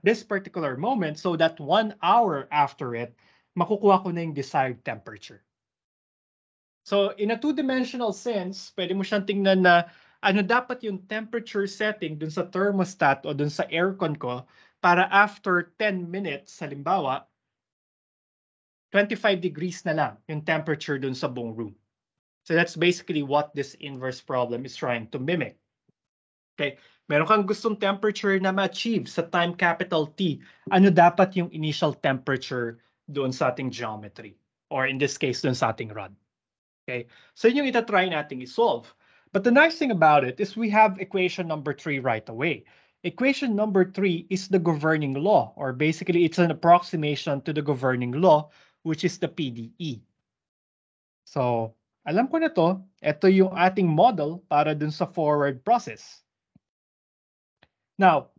this particular moment, so that 1 hour after it, makukuha ko na yung desired temperature. So in a two-dimensional sense, pwede mo siyang tingnan na ano dapat yung temperature setting dun sa thermostat o dun sa aircon ko para after 10 minutes, halimbawa, 25 degrees na lang yung temperature dun sa buong room. So that's basically what this inverse problem is trying to mimic. Okay, meron kang gustong temperature na ma-achieve sa time capital T. Ano dapat yung initial temperature doon sa ating geometry? Or in this case, doon sa ating rod. Okay, so yun yung itatry nating i-solve. But the nice thing about it is we have equation number 3 right away. Equation number 3 is the governing law, or basically it's an approximation to the governing law, which is the PDE. So, alam ko na to. Ito yung ating model para dun sa forward process. Now,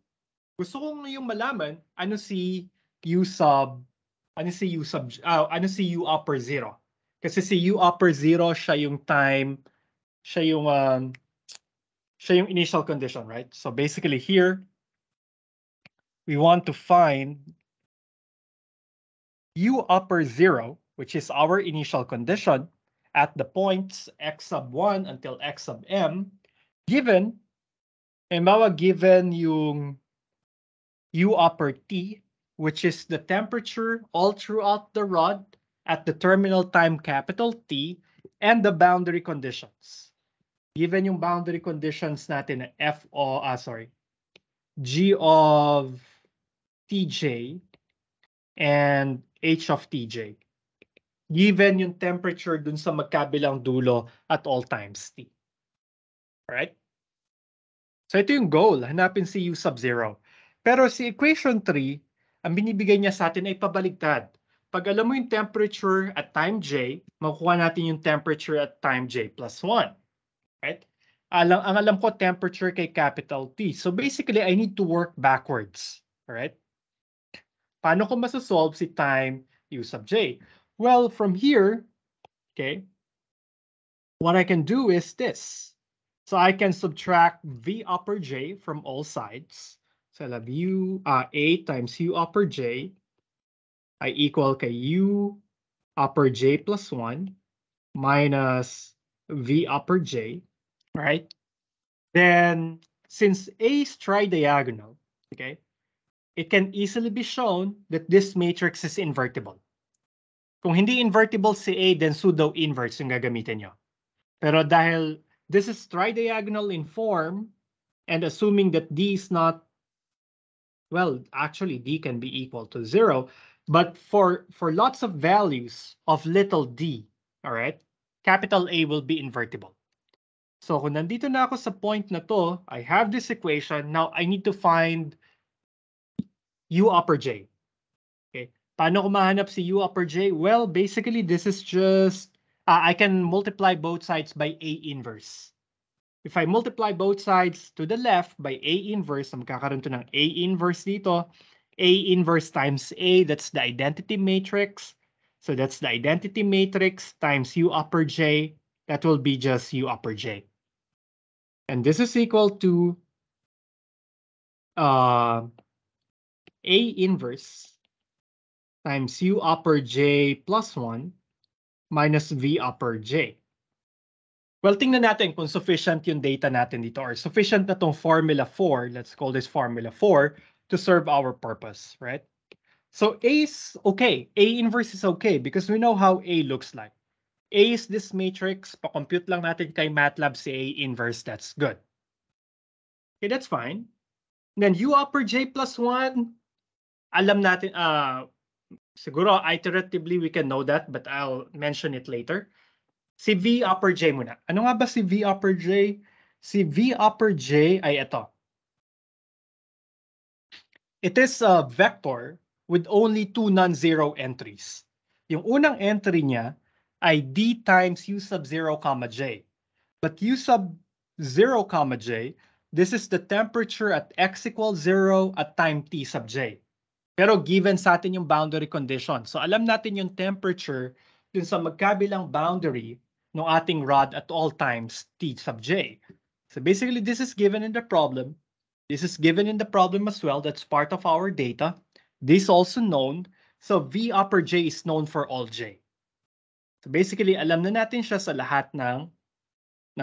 gusto kong yung malaman ano si U upper 0. Kasi si U upper 0 siya yung time, siya yung initial condition, right? So basically here, we want to find U upper 0, which is our initial condition, at the points x sub 1 until x sub m, given yung U upper T, which is the temperature all throughout the rod at the terminal time capital T and the boundary conditions. Given yung boundary conditions natin na G of Tj and H of Tj. Given yung temperature dun sa magkabilang dulo at all times T. Alright? So ito yung goal, hanapin si U sub 0. Pero si equation 3, ang binibigay niya sa atin ay pabaligtad. Pag alam mo yung temperature at time j, makukuha natin yung temperature at time j plus 1. Right? Ang alam ko, temperature kay capital T. So basically, I need to work backwards. Alright? Paano ko masasolve si time U sub j? Well, from here, okay, what I can do is this. So I can subtract V upper j from all sides. So I'll have A times U upper j ay equal kay U upper j plus 1 minus V upper j, right? Then, since A is tridiagonal, okay, it can easily be shown that this matrix is invertible. Kung hindi invertible si A, then pseudo-inverse yung gagamitin nyo. Pero dahil this is tridiagonal in form, and assuming that D is not, well, actually D can be equal to 0, but for lots of values of little d, all right, capital A will be invertible. So kung nandito na ako sa point na to, I have this equation. Now I need to find U upper j. Okay. Paano ko mahanap si U upper j? Well, basically this is just, I can multiply both sides by A inverse. If I multiply both sides to the left by A inverse, magkakaroon to ng A inverse dito. A inverse times A, that's the identity matrix. So that's the identity matrix times U upper j. That will be just U upper j. And this is equal to A inverse times U upper j plus 1 minus V upper j. Well, tingnan natin kung sufficient yung data natin dito or sufficient na tong formula 4, let's call this formula 4, to serve our purpose, right? So A is okay. A inverse is okay because we know how A looks like. A is this matrix. Pa-compute lang natin kay MATLAB si A inverse. That's good. Okay, that's fine. And then U upper j plus 1, alam natin, siguro iteratively we can know that, but I'll mention it later. Si V upper j muna. Ano nga ba si V upper j? Si V upper j ay ito. It is a vector with only two non-zero entries. Yung unang entry niya ay d times u sub 0 comma j. But u sub 0 comma j, this is the temperature at x equals 0 at time t sub j. Pero given sa atin yung boundary condition. So alam natin yung temperature dun sa magkabilang boundary ng ating rod at all times t sub j. So basically, this is given in the problem. This is given in the problem as well. That's part of our data. This also known. So V upper j is known for all j. So basically, alam na natin siya sa lahat ng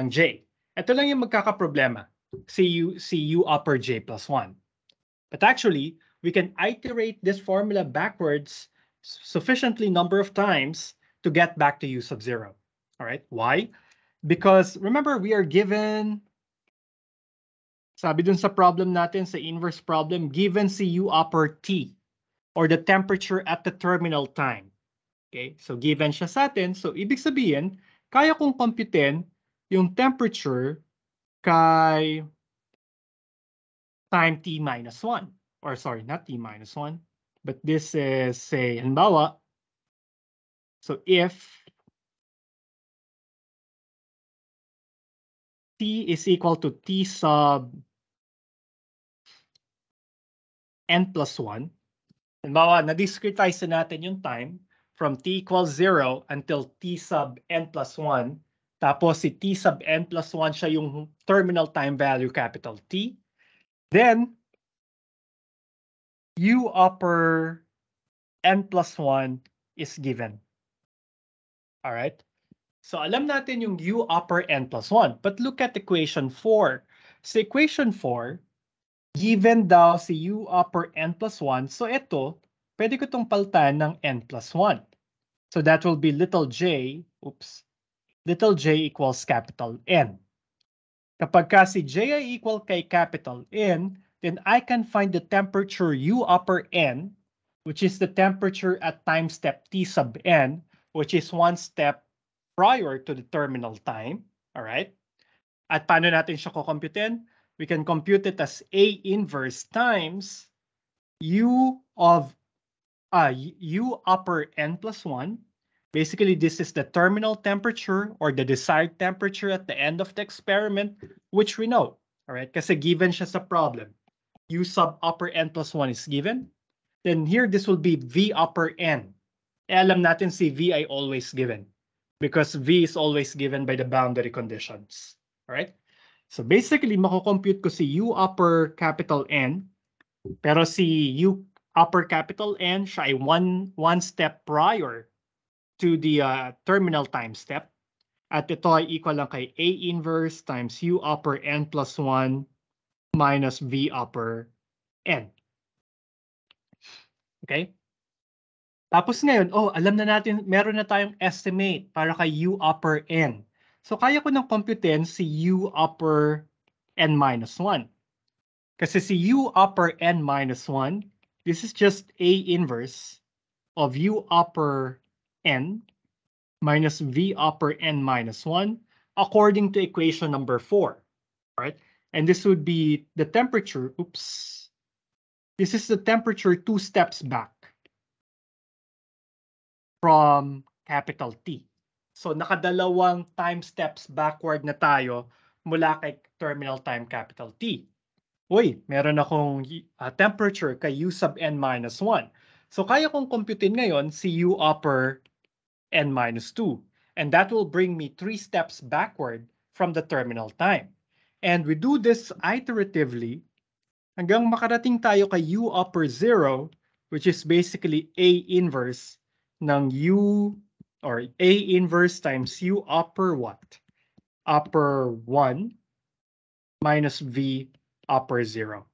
j. Ito lang yung magkakaproblema. Si U upper j plus 1. But actually, we can iterate this formula backwards sufficiently number of times to get back to U sub 0. All right, why? Because remember, we are given, sabi dun sa problem natin, sa inverse problem, given si U upper T, or the temperature at the terminal time. Okay, so given siya sa atin, so ibig sabihin, kaya kong computein yung temperature kay time T minus 1. Or sorry, not T minus 1, but this is, say, halimbawa, so if T is equal to T sub n plus 1, halimbawa, na-discretize na natin yung time from T equals 0 until T sub n plus 1, tapos si T sub n plus 1 siya yung terminal time value capital T, then U upper n plus 1 is given. All right? So alam natin yung U upper n plus 1. But look at equation 4. Sa equation 4, given daw si U upper n plus 1. So ito, pwede ko itong palitan ng n plus 1. So that will be little j, little j equals capital N. Kapag si Ji equal kay capital N, then I can find the temperature U upper N, which is the temperature at time step T sub N, which is one step prior to the terminal time. All right? At paano natin siya kukomputin? We can compute it as A inverse times U upper N plus 1. Basically, this is the terminal temperature or the desired temperature at the end of the experiment, which we know. All right, kasi given siya sa problem. U sub upper N plus 1 is given. Then here, this will be V upper N. Alam natin si V ay always given because V is always given by the boundary conditions. All right? So basically, mako-compute ko si U upper capital N, pero si U upper capital N, siya ay one step prior to the terminal time step. At ito ay equal lang kay A inverse times U upper N plus 1 minus V upper N. Okay? Tapos ngayon, alam na natin, meron na tayong estimate para kay U upper N. So kaya ko nang computein si U upper N minus 1. Kasi si U upper N minus 1, this is just A inverse of U upper N minus V upper N minus 1 according to equation number 4, right? And this would be the temperature, this is the temperature 2 steps back from capital T. So nakadalawang time steps backward na tayo mula kay terminal time capital T. Uy, meron akong temperature kay U sub N minus 1. So kaya kong computein ngayon si U upper N minus 2. And that will bring me 3 steps backward from the terminal time. And we do this iteratively hanggang makarating tayo kay U upper 0, which is basically A inverse ng U, or A inverse times U upper what? Upper 1 minus V upper 0.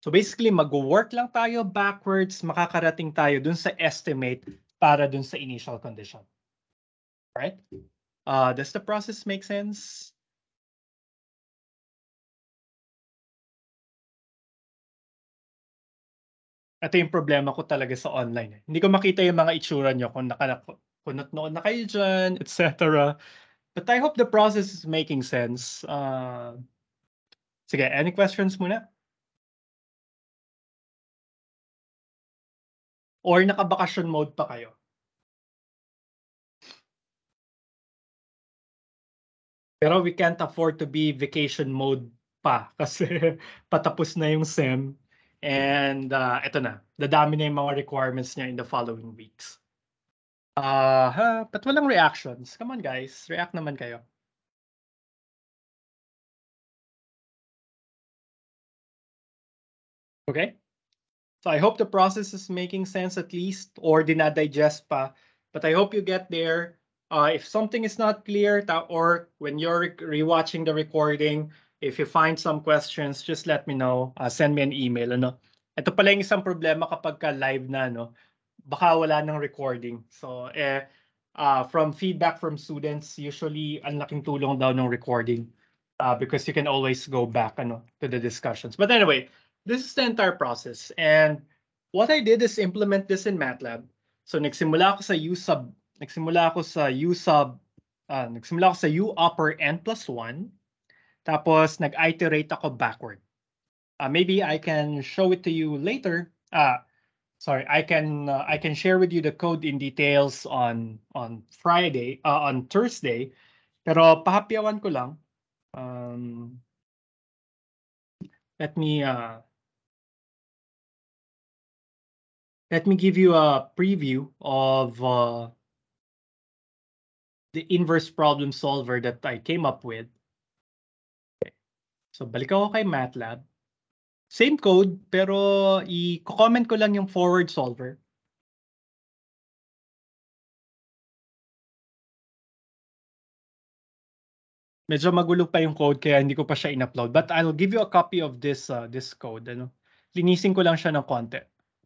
So basically, mag-work lang tayo backwards, makakarating tayo dun sa estimate para dun sa initial condition. Right? Does the process make sense? Ito yung problema ko talaga sa online. Hindi ko makita yung mga itsura nyo kung noon na kayo dyan, etc. But I hope the process is making sense. Sige, any questions muna? Or naka-vacation mode pa kayo? Pero we can't afford to be vacation mode pa kasi patapos na yung SEM. And ito na, dadami na yung mga requirements niya in the following weeks. But walang reactions. Come on guys, react naman kayo. Okay? So I hope the process is making sense at least, or dinadigest pa. But I hope you get there. If something is not clear, or when you're rewatching the recording, if you find some questions, just let me know. Send me an email. Ano? Ito pala yung isang problema kapag ka live na, no? Baka wala ng recording. So, from feedback from students, usually ang laking tulong daw ng recording because you can always go back to the discussions. But anyway, this is the entire process. And what I did is implement this in MATLAB. So nagsimula ako sa U upper N plus 1. Tapos nag-iterate ako backward. Maybe I can show it to you later. Sorry, I can share with you the code in details on Thursday. Pero pahapyawan ko lang. Let me give you a preview of the inverse problem solver that I came up with. Okay. So balik ako kay MATLAB. Same code, pero i-comment ko lang yung forward solver. Medyo magulo pa yung code kaya hindi ko pa siya in-upload. But I'll give you a copy of this code. Linisin ko lang siya ng konti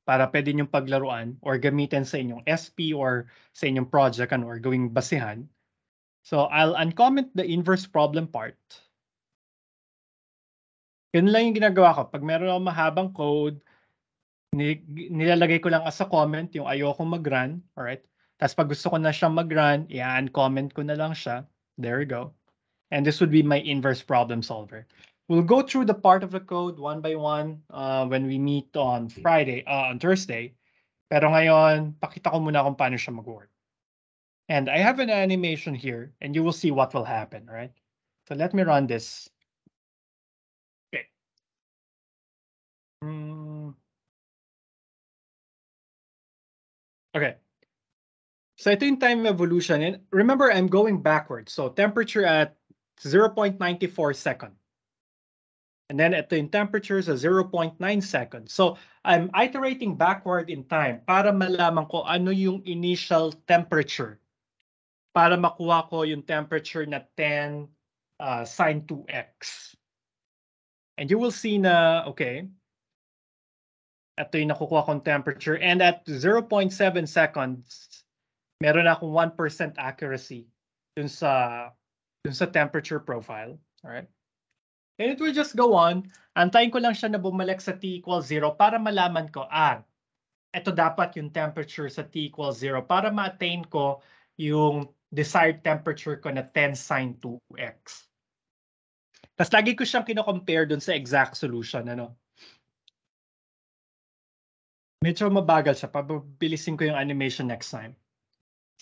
para pwede niyong paglaruan or gamitin sa inyong SP or sa inyong project or gawing basehan. So I'll uncomment the inverse problem part. Yun lang yung ginagawa ko. Pag meron akong mahabang code, nilalagay ko lang as a comment yung ayokong mag-run. Alright? Tapos pag gusto ko na siyang mag-run, i-uncomment ko na lang siya. There you go. And this would be my inverse problem solver. We'll go through the part of the code one by one when we meet on Thursday. Pero ngayon, pakita ko muna kung paano siya mag-work. And I have an animation here, and you will see what will happen, right? So let me run this. Okay. Okay. So ito yung time evolution. And remember, I'm going backwards. So temperature at 0.94 second. And then ito yung temperature sa 0.9 seconds. So I'm iterating backward in time para malaman ko ano yung initial temperature. Para makuha ko yung temperature na 10 sine 2x. And you will see na, okay, ito yung nakukuha kong temperature. And at 0.7 seconds, meron akong 1% accuracy dun sa temperature profile. All right? And it will just go on. Antayin ko lang siya na bumalik sa t equals 0 para malaman ko, ito dapat yung temperature sa t equals 0 para ma-attain ko yung desired temperature ko na 10 sine 2x. Tapos lagi ko siyang kino-compare dun sa exact solution. Medyo mabagal siya. Pabilisin ko yung animation next time.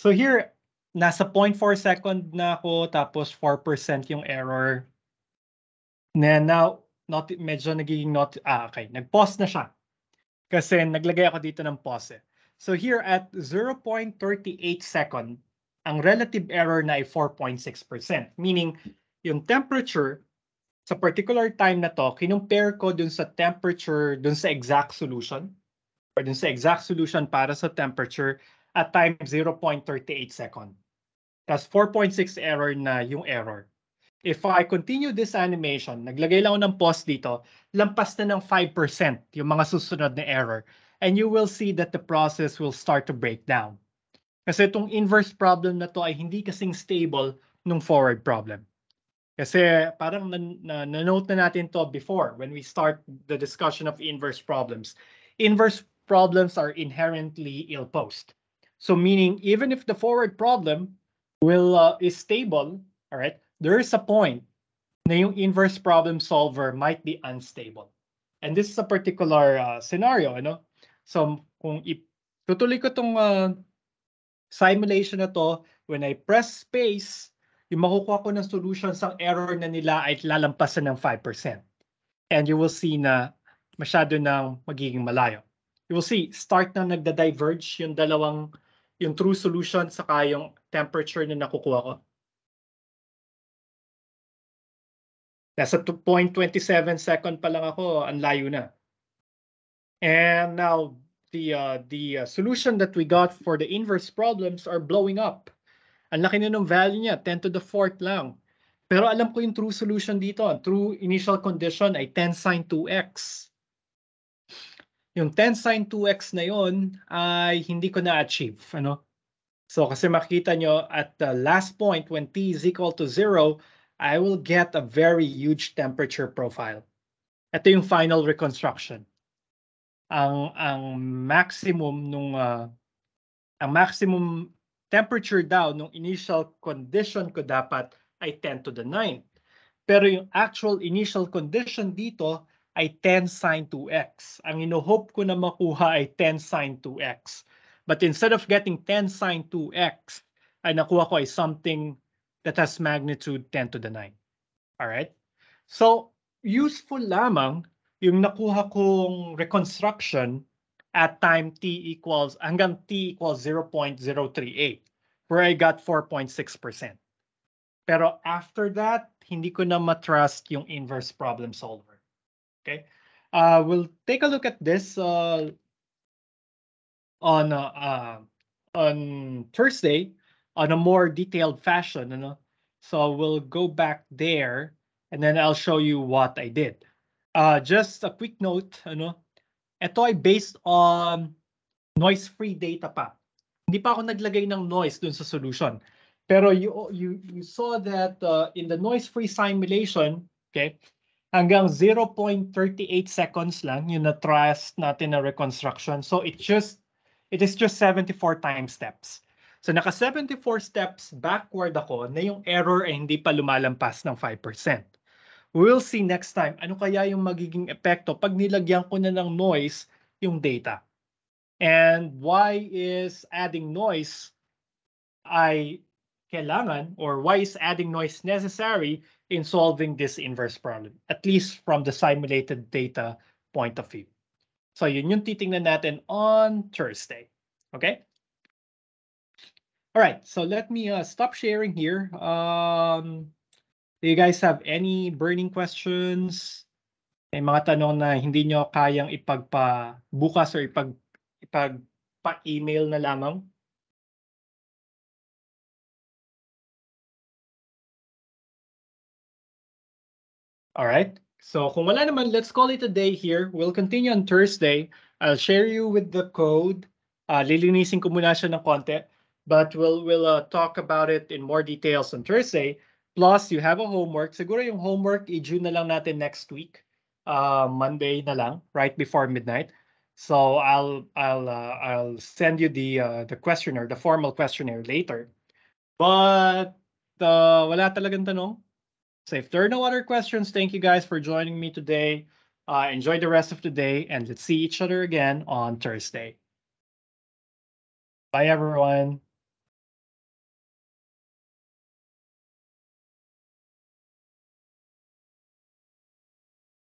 So here, nasa 0.4 second na ako, tapos 4% yung error. Now, medyo nagiging okay. Nag-pause na siya. Kasi naglagay ako dito ng pause. So here at 0.38 second, ang relative error na ay 4.6%. Meaning, yung temperature sa particular time na to, kinumpare ko dun sa temperature, dun sa exact solution, or dun sa exact solution para sa temperature at time 0.38 second. Tapos 4.6 error na yung error. If I continue this animation, naglagay lang ako ng pause dito, lampas na ng 5% yung mga susunod na error. And you will see that the process will start to break down. Kasi itong inverse problem na to ay hindi kasing stable nung forward problem. Kasi parang na-note na natin to before when we start the discussion of inverse problems. Inverse problems are inherently ill-posed. So meaning even if the forward problem is stable, all right, there is a point na yung inverse problem solver might be unstable. And this is a particular scenario, So kung tutuloy ko tong simulation na to, when I press space, yung makukuha ko ng solution sa error na nila ay lalampasan ng 5%. And you will see na masyado nang magiging malayo. You will see, start na nagda-diverge yung true solution saka yung temperature na nakukuha ko. Nasa 2.27 second pa lang ako, ang layo na. And now, the solution that we got for the inverse problems are blowing up. Ang laki na ng value niya, 10 to the 4th lang. Pero alam ko yung true solution dito. True initial condition ay 10 sine 2x. Yung 10 sine 2x na yon ay hindi ko na-achieve. So kasi makita nyo at the last point when t is equal to 0, I will get a very huge temperature profile. Ito yung final reconstruction. Ang maximum ang maximum temperature daw nung initial condition ko dapat ay 10 to the 9. Pero yung actual initial condition dito ay 10 sine 2x. Ang ino-hope ko na makuha ay 10 sine 2x. But instead of getting 10 sine 2x, ay nakuha ko ay something that has magnitude 10 to the 9. All right? So, useful lamang yung nakuha kong reconstruction at time hanggang t equals 0.038, where I got 4.6%. Pero after that, hindi ko na matrust yung inverse problem solver. Okay? We'll take a look at this on Thursday on a more detailed fashion. So we'll go back there and then I'll show you what I did. Just a quick note, Ito ay based on noise-free data pa. Hindi pa ako naglagay ng noise dun sa solution. Pero you saw that in the noise-free simulation, okay, hanggang 0.38 seconds lang yung na-trust natin na reconstruction. So it is just 74 time steps. So naka 74 steps backward ako na yung error ay hindi pa lumalampas ng 5%. We'll see next time ano kaya yung magiging epekto pag nilagyan ko na ng noise yung data. And why is adding noise ay kailangan, or why is adding noise necessary in solving this inverse problem, at least from the simulated data point of view. So yun yung titingnan natin on Thursday. Okay? All right, so let me stop sharing here. Do you guys have any burning questions? May mga tanong na hindi nyo kayang ipagpa-bukas or ipagpa-email na lamang? All right. So kung wala naman, let's call it a day here. We'll continue on Thursday. I'll share you with the code. Lilinisin ko muna siya ng konti. But we'll talk about it in more details on Thursday. Plus, you have a homework. Siguro yung homework, i-due na lang natin next week. Monday na lang, right before midnight. So I'll send you the questionnaire, the formal questionnaire later. But wala talagang tanong. So if there are no other questions, thank you guys for joining me today. Enjoy the rest of the day, and let's see each other again on Thursday. Bye, everyone.